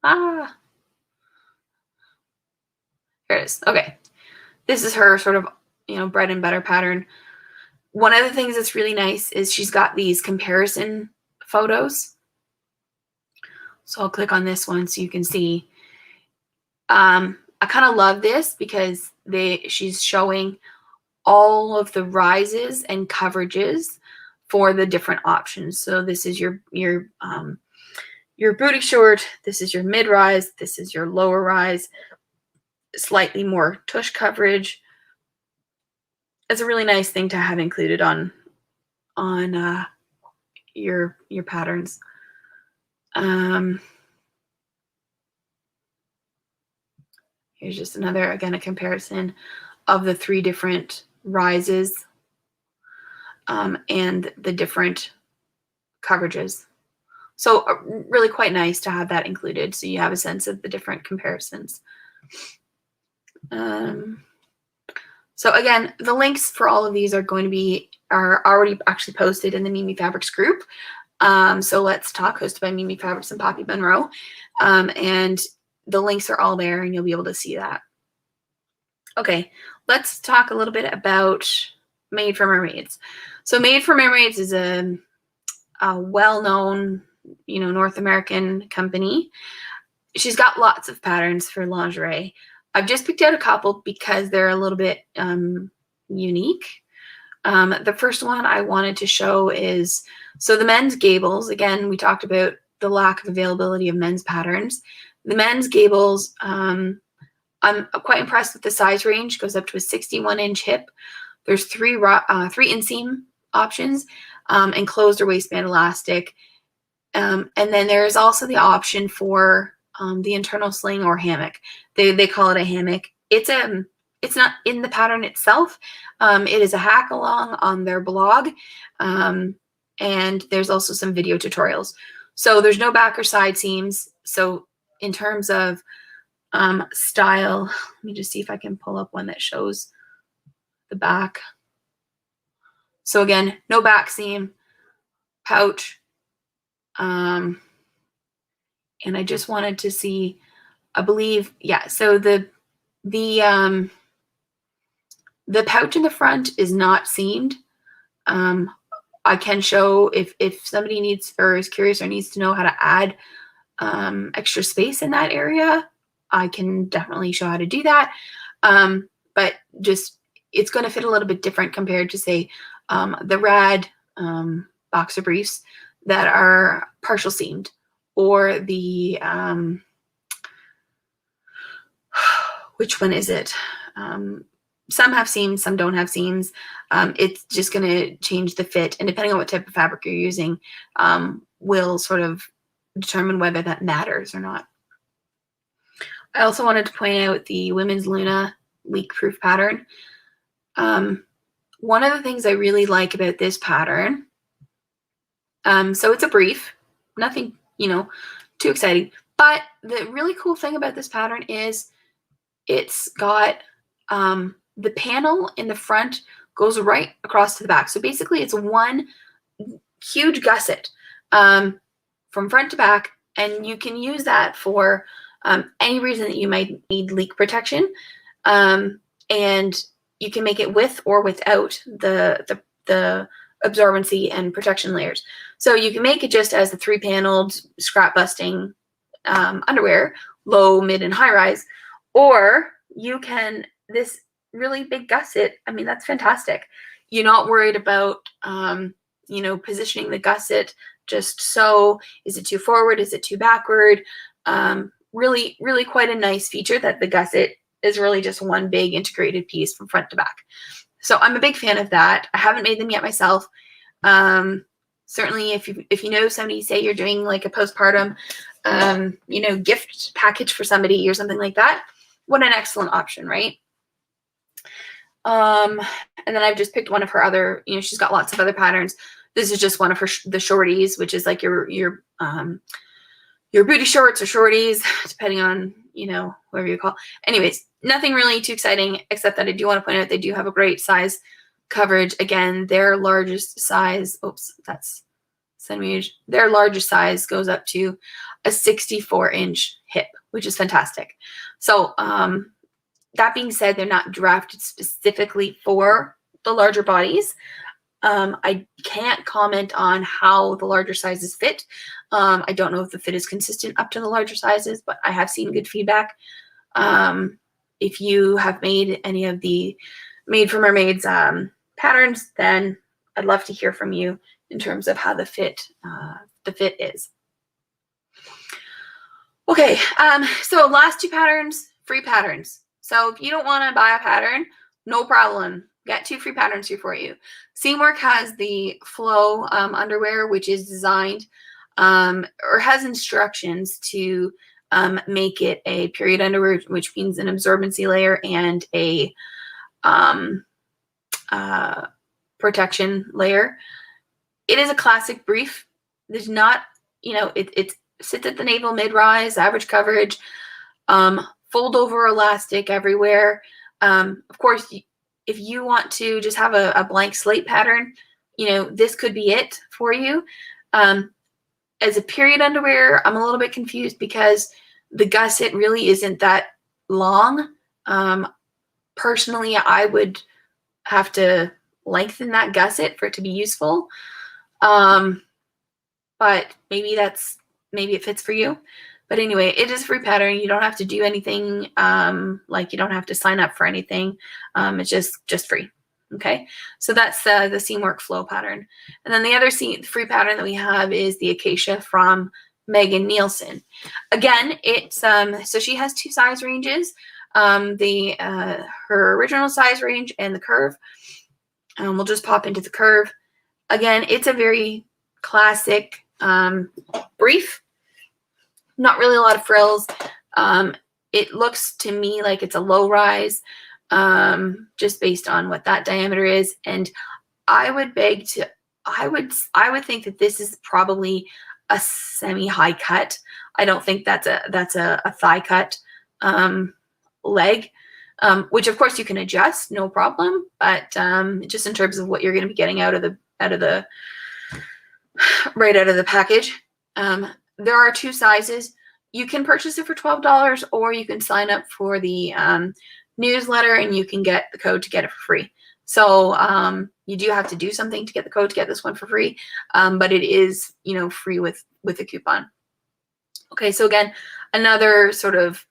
Here it is. Okay. This is her sort of, bread and butter pattern. One of the things that's really nice is she's got these comparison photos. So I'll click on this one so you can see. I kind of love this because she's showing all of the rises and coverages for the different options. So this is your booty short, this is your mid rise, this is your lower rise, slightly more tush coverage. It's a really nice thing to have included on your patterns. Here's just another, again, a comparison of the 3 different rises and the different coverages. So really quite nice to have that included so you have a sense of the different comparisons. So again, the links for all of these are already actually posted in the Mimi Fabrics group. So let's talk, hosted by Mimi Fabrics and Poppy Monroe. And the links are all there and you'll be able to see that. Okay, let's talk a little bit about Made for Mermaids. So Made for Mermaids is a well-known, North American company. She's got lots of patterns for lingerie. I've just picked out a couple because they're a little bit unique. The first one I wanted to show is, so the men's gables. Again, we talked about the lack of availability of men's patterns. The men's gables, I'm quite impressed with the size range. It goes up to a 61-inch hip. There's 3 inseam options and closed or waistband elastic. And then there's also the option for the internal sling or hammock. They call it a hammock. It's not in the pattern itself. It is a hack along on their blog. And there's also some video tutorials. So there's no back or side seams. So in terms of style, let me just see if I can pull up one that shows the back. So again, no back seam, pouch. And I just wanted to see, I believe, yeah, so the pouch in the front is not seamed. I can show if somebody needs or is curious or needs to know how to add extra space in that area, I can definitely show how to do that. But just, it's going to fit a little bit different compared to, say, the rad boxer briefs that are partial seamed, or the, which one is it? Some have seams, some don't have seams. It's just going to change the fit, and depending on what type of fabric you're using, will sort of determine whether that matters or not. I also wanted to point out the Women's Luna leak-proof pattern. One of the things I really like about this pattern, so it's a brief, nothing, too exciting, but the really cool thing about this pattern is it's got the panel in the front goes right across to the back. So basically it's one huge gusset from front to back, and you can use that for any reason that you might need leak protection. And you can make it with or without the absorbency and protection layers. So you can make it just as the 3-paneled scrap busting underwear, low, mid, and high rise, or you can, this really big gusset, I mean, that's fantastic. You're not worried about, positioning the gusset just so, is it too forward? Is it too backward? Really, really quite a nice feature that the gusset is really just one big integrated piece from front to back. So I'm a big fan of that. I haven't made them yet myself. Certainly if you know somebody, say you're doing like a postpartum, gift package for somebody or something like that, what an excellent option, right? And then I've just picked one of her other, she's got lots of other patterns. This is just one of her, the shorties, which is like your booty shorts or shorties, depending on, whatever you call. Anyways, nothing really too exciting, except that I do want to point out they do have a great size coverage. Again, their largest size, oops, that's centimeters. Their largest size goes up to a 64-inch hip, which is fantastic. So that being said, they're not drafted specifically for the larger bodies. I can't comment on how the larger sizes fit. I don't know if the fit is consistent up to the larger sizes, but I have seen good feedback. If you have made any of the Made for Mermaids patterns, then I'd love to hear from you in terms of how the fit is. Okay, so last two patterns, free patterns. So if you don't want to buy a pattern, no problem. Got 2 free patterns here for you. Seamwork has the Flow underwear, which is designed or has instructions to make it a period underwear, which means an absorbency layer and a protection layer. It is a classic brief. There's not, it sits at the navel mid-rise, average coverage, fold over elastic everywhere. Of course, if you want to just have a blank slate pattern, this could be it for you. As a period underwear, I'm a little bit confused because the gusset really isn't that long. Personally, I would have to lengthen that gusset for it to be useful. But maybe it fits for you. But anyway, it is a free pattern. You don't have to do anything. Like you don't have to sign up for anything. It's just free. Okay, so that's the Seamwork Flow pattern. And then the other free pattern that we have is the Acacia from Megan Nielsen. Again, it's so she has 2 size ranges, her original size range and the curve. We'll just pop into the curve. Again, it's a very classic brief. Not really a lot of frills. It looks to me like it's a low rise, just based on what that diameter is. And I would think that this is probably a semi-high cut. I don't think that's a thigh cut leg, which of course you can adjust, no problem. But just in terms of what you're going to be getting out of the package. There are 2 sizes. You can purchase it for $12, or you can sign up for the newsletter and you can get the code to get it for free. So you do have to do something to get the code to get this one for free, but it is free with a coupon. Okay, so again, another sort of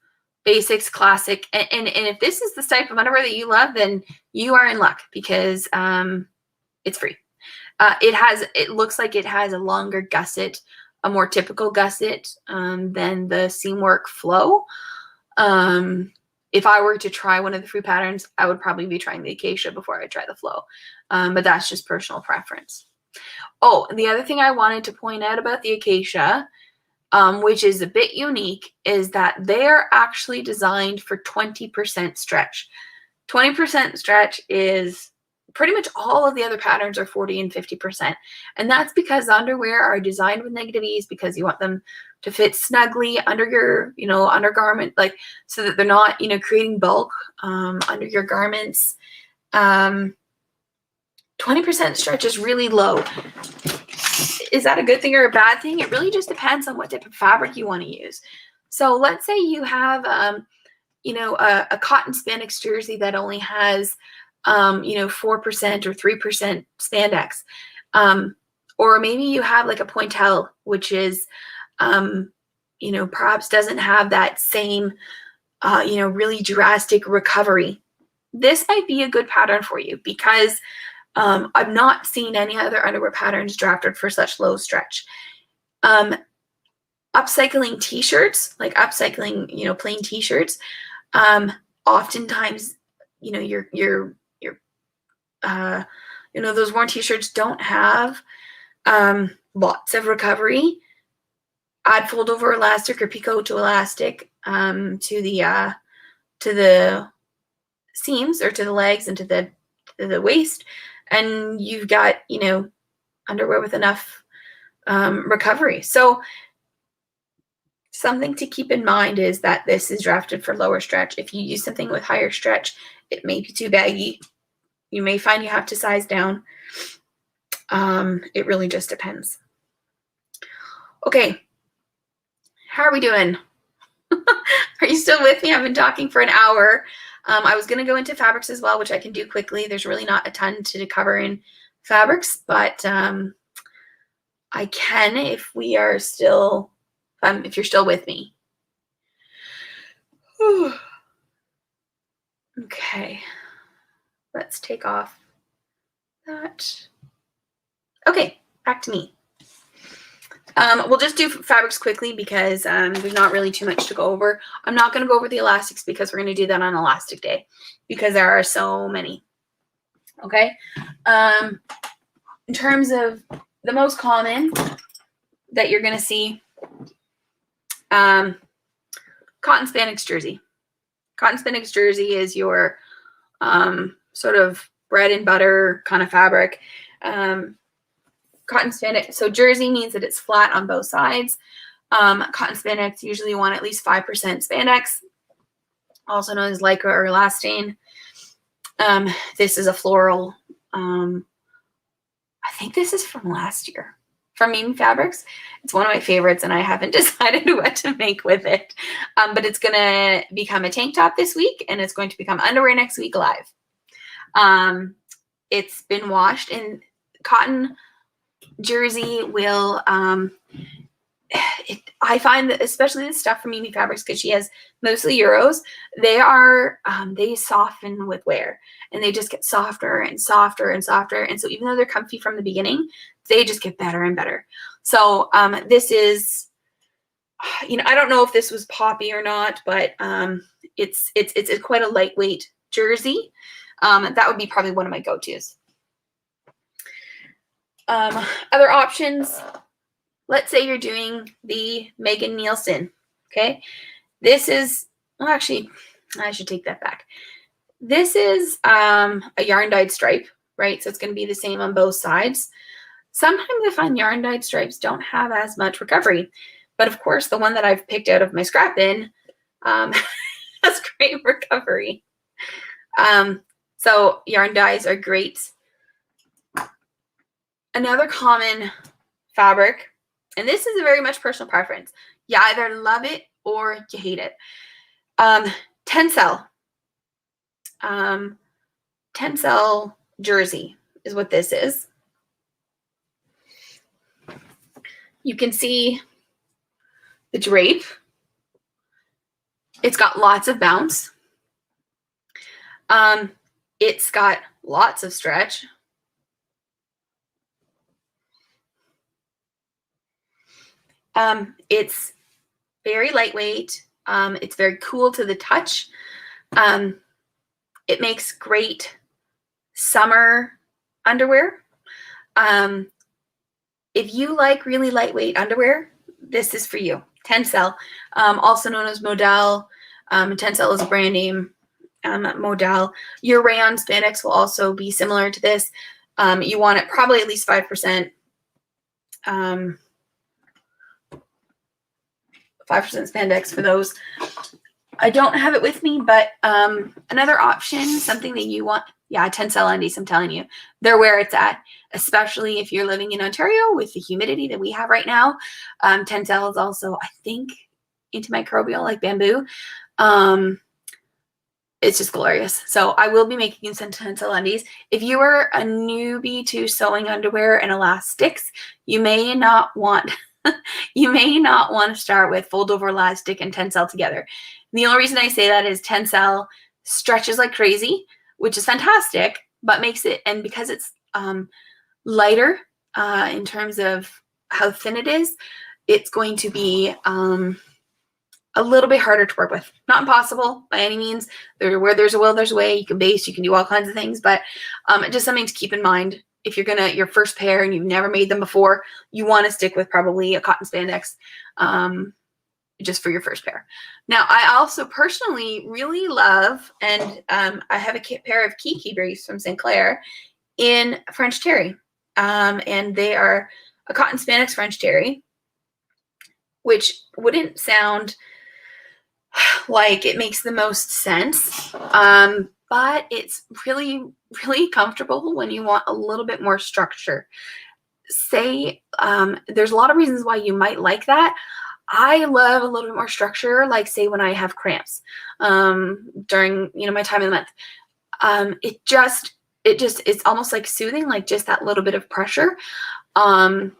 basics classic, and if this is the type of underwear that you love, then you are in luck because it's free. It looks like it has a longer gusset, a more typical gusset than the Seamwork Flow. If I were to try one of the free patterns, I would probably be trying the Acacia before I try the Flow. But that's just personal preference. Oh, and the other thing I wanted to point out about the Acacia, which is a bit unique, is that they are actually designed for 20% stretch. 20% stretch is pretty much all of the other patterns are 40 and 50%. And that's because underwear are designed with negative ease because you want them to fit snugly under your, undergarment, like so that they're not, creating bulk under your garments. 20% stretch is really low. Is that a good thing or a bad thing? It really just depends on what type of fabric you want to use. So let's say you have, a cotton spandex jersey that only has 4% or 3% spandex. Or maybe you have like a pointelle, which is, perhaps doesn't have that same, really drastic recovery. This might be a good pattern for you because I've not seen any other underwear patterns drafted for such low stretch. Upcycling t-shirts, like upcycling, plain t-shirts, oftentimes, those worn t-shirts don't have lots of recovery. Add fold over elastic or picot to elastic to the seams or to the legs and to the waist, and you've got underwear with enough recovery. So something to keep in mind is that this is drafted for lower stretch. If you use something with higher stretch, it may be too baggy. You may find you have to size down. It really just depends. Okay, how are we doing? Are you still with me? I've been talking for an hour. I was going to go into fabrics as well, which I can do quickly. There's really not a ton to cover in fabrics, but I can if we are still, if you're still with me. Okay, let's take off that. Okay, back to me. We'll just do fabrics quickly because there's not really too much to go over. I'm not going to go over the elastics because we're going to do that on elastic day because there are so many. Okay. In terms of the most common that you're going to see, cotton spandex jersey. Cotton spandex jersey is your sort of bread and butter kind of fabric. Cotton spandex, so jersey means that it's flat on both sides. Cotton spandex, usually you want at least 5% spandex, also known as lycra or elastane. This is a floral. I think this is from last year from Mimi Fabrics. It's one of my favorites, and I haven't decided what to make with it. But it's going to become a tank top this week, and it's going to become underwear next week live. It's been washed, and cotton jersey will I find that especially the stuff from Mimi Fabrics, because she has mostly Euros, they soften with wear, and they just get softer and softer and softer. And so even though they're comfy from the beginning, they just get better and better. So this is, I don't know if this was poppy or not, but it's quite a lightweight jersey. That would be probably one of my go-tos. Other options, let's say you're doing the Megan Nielsen, okay? This is, well, actually, I should take that back. This is a yarn dyed stripe, right? So it's going to be the same on both sides. Sometimes I find yarn dyed stripes don't have as much recovery, but of course, the one that I've picked out of my scrap bin has great recovery. So yarn dyes are great. Another common fabric, and this is a very much personal preference. You either love it or you hate it. Tencel. Tencel jersey is what this is. You can see the drape. It's got lots of bounce. It's got lots of stretch. It's very lightweight. It's very cool to the touch. It makes great summer underwear. If you like really lightweight underwear, this is for you. Tencel, also known as Modal. Tencel is a brand name. Modal. Your rayon spandex will also be similar to this. You want it probably at least 5%. 5% spandex for those. I don't have it with me, but another option, something that you want, Tencel undies, I'm telling you, they're where it's at, especially if you're living in Ontario with the humidity that we have right now. Tencel is also, I think, antimicrobial like bamboo. It's just glorious. So I will be making some Tencel undies. If you are a newbie to sewing underwear and elastics, you may not want to start with fold over elastic and Tencel together. The only reason I say that is Tencel stretches like crazy, which is fantastic, but makes it, and because it's lighter in terms of how thin it is, it's going to be a little bit harder to work with. Not impossible by any means. Where there's a will, there's a way. You can base, you can do all kinds of things, but just something to keep in mind. If you're your first pair and you've never made them before, you want to stick with probably a cotton spandex just for your first pair. Now, I also personally really love, and I have a pair of Kiki briefs from Sinclair in French terry, and they are a cotton spandex French terry, which wouldn't sound like it makes the most sense, but it's really, really comfortable when you want a little bit more structure. say there's a lot of reasons why you might like that. I love a little bit more structure, like say when I have cramps during my time of the month. It's almost like soothing, like just that little bit of pressure. I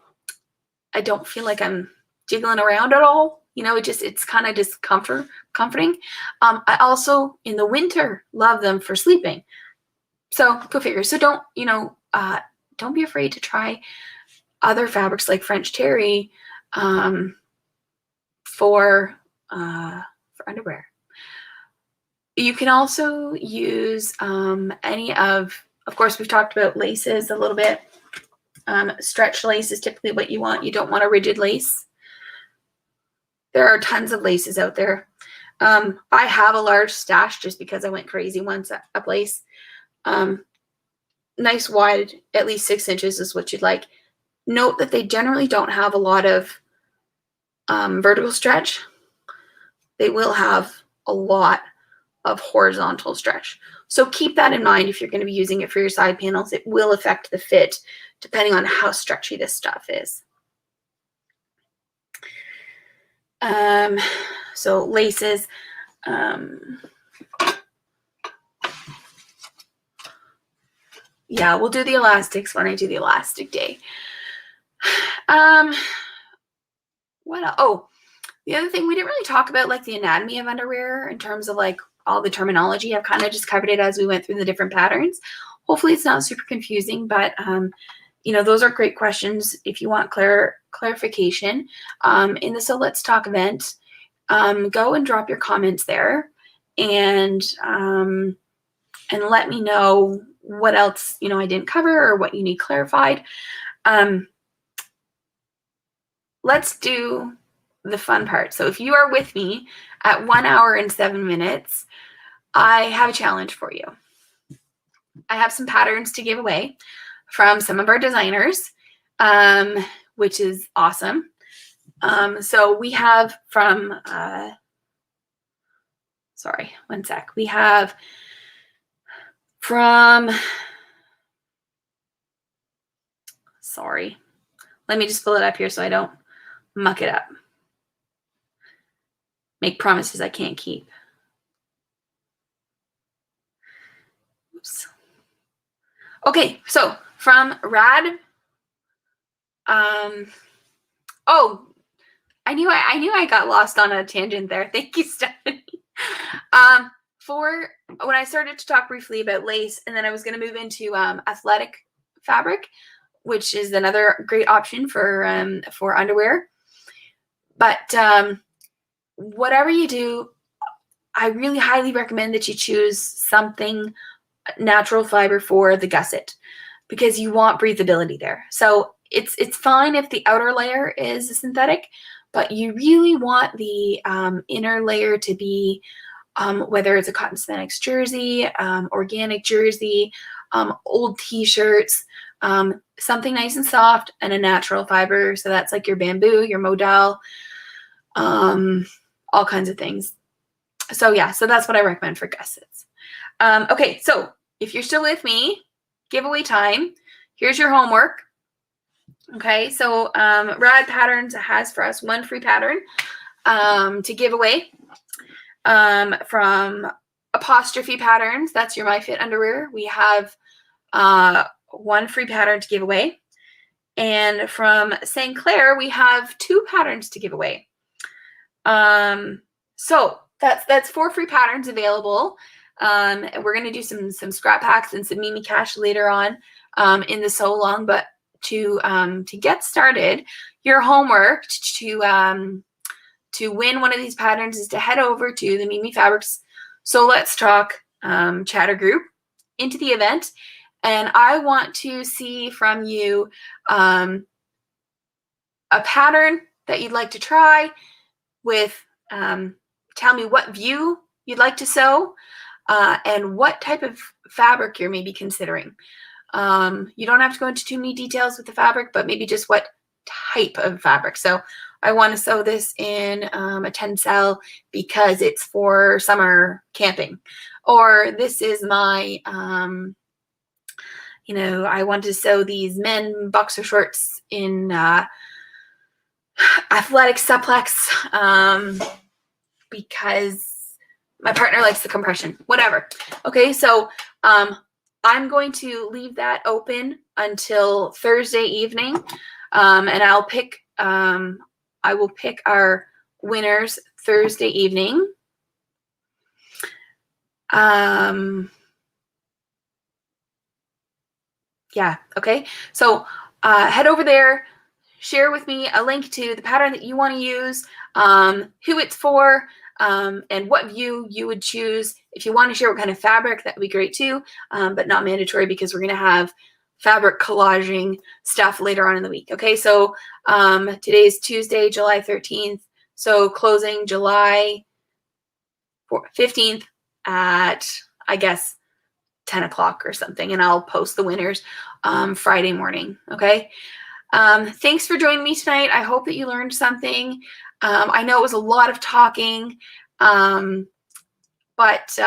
don't feel like I'm jiggling around at all. It's kind of just comforting. I also in the winter love them for sleeping. So go figure. So don't be afraid to try other fabrics like French terry for underwear. You can also use any of course, we've talked about laces a little bit. Stretch lace is typically what you want. You don't want a rigid lace. There are tons of laces out there. I have a large stash just because I went crazy once at a place. Nice wide, at least 6 inches is what you'd like. Note that they generally don't have a lot of vertical stretch. They will have a lot of horizontal stretch. So keep that in mind if you're going to be using it for your side panels. It will affect the fit depending on how stretchy this stuff is. So laces. Yeah, we'll do the elastics when I do the elastic day. What else? Oh, the other thing we didn't really talk about, like the anatomy of underwear in terms of like all the terminology. I've kind of just covered it as we went through the different patterns. Hopefully it's not super confusing, but those are great questions if you want clarification. In the So Let's Talk event, go and drop your comments there and let me know what else I didn't cover or what you need clarified. Let's do the fun part. So if you are with me at 1 hour and 7 minutes, I have a challenge for you. I have some patterns to give away from some of our designers, which is awesome. So we have from, sorry, one sec. We have from, sorry, let me just pull it up here so I don't muck it up. Make promises I can't keep. Oops. Okay, so from Rad. Oh, I knew I got lost on a tangent there. Thank you, Stephanie. For when I started to talk briefly about lace, and then I was going to move into athletic fabric, which is another great option for underwear. But whatever you do, I really highly recommend that you choose something natural fiber for the gusset because you want breathability there. So it's fine if the outer layer is a synthetic, but you really want the inner layer to be whether it's a cotton spandex jersey, organic jersey, old t-shirts, something nice and soft and a natural fiber. So that's like your bamboo, your modal, all kinds of things. So yeah, so that's what I recommend for gussets. Okay, so if you're still with me, giveaway time. Here's your homework. Okay, so Rad Patterns has for us one free pattern to give away from Apostrophe Patterns. That's your My Fit underwear. We have one free pattern to give away. And from Sinclair, we have 2 patterns to give away. So that's 4 free patterns available. And we're going to do some scrap packs and some Mimi Cash later on in the So Long. But to get started, your homework to win one of these patterns is to head over to the Mimi Fabrics So Let's Talk chatter group into the event. And I want to see from you a pattern that you'd like to try with, tell me what view you'd like to sew and what type of fabric you're maybe considering. You don't have to go into too many details with the fabric, but maybe just what type of fabric. So I want to sew this in a tencel because it's for summer camping. Or this is my you know, I want to sew these men boxer shorts in athletic supplex because my partner likes the compression, whatever. Okay, so I'm going to leave that open until Thursday evening, and I will pick our winners Thursday evening. Yeah, okay. So head over there, share with me a link to the pattern that you want to use, who it's for, and what view you would choose. If you want to share what kind of fabric, that would be great too, but not mandatory because we're going to have fabric collaging stuff later on in the week. Okay, so today's Tuesday, July 13th. So closing July 15th at, I guess, 10 o'clock or something, and I'll post the winners Friday morning. Okay. Thanks for joining me tonight. I hope that you learned something. I know it was a lot of talking, but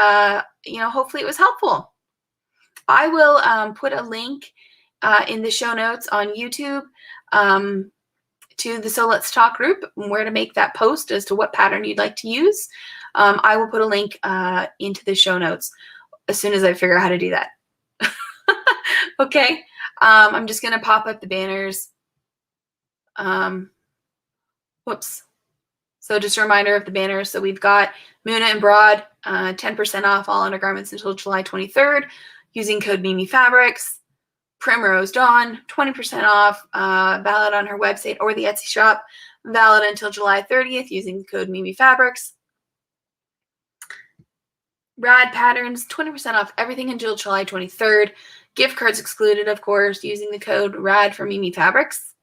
you know, hopefully it was helpful. I will put a link in the show notes on YouTube to the So Let's Talk group, where to make that post as to what pattern you'd like to use. I will put a link into the show notes as soon as I figure out how to do that. Okay. I'm just going to pop up the banners. Whoops. So just a reminder of the banners. So we've got Muna and Broad, 10% off all undergarments until July 23rd using code Mimi Fabrics. Primrose Dawn, 20% off, valid on her website or the Etsy shop, valid until July 30th using the code Mimi Fabrics. Rad Patterns, 20% off everything until July 23rd. Gift cards excluded, of course, using the code RAD for Mimi Fabrics.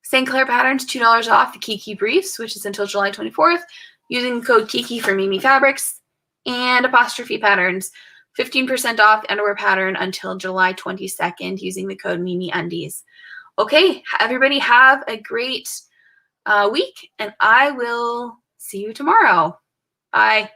Sinclair Patterns, $2 off the Kiki Briefs, which is until July 24th, using the code Kiki for Mimi Fabrics. And Apostrophe Patterns, 15% off the underwear pattern until July 22nd, using the code Mimi Undies. Okay, everybody have a great week, and I will see you tomorrow. Bye.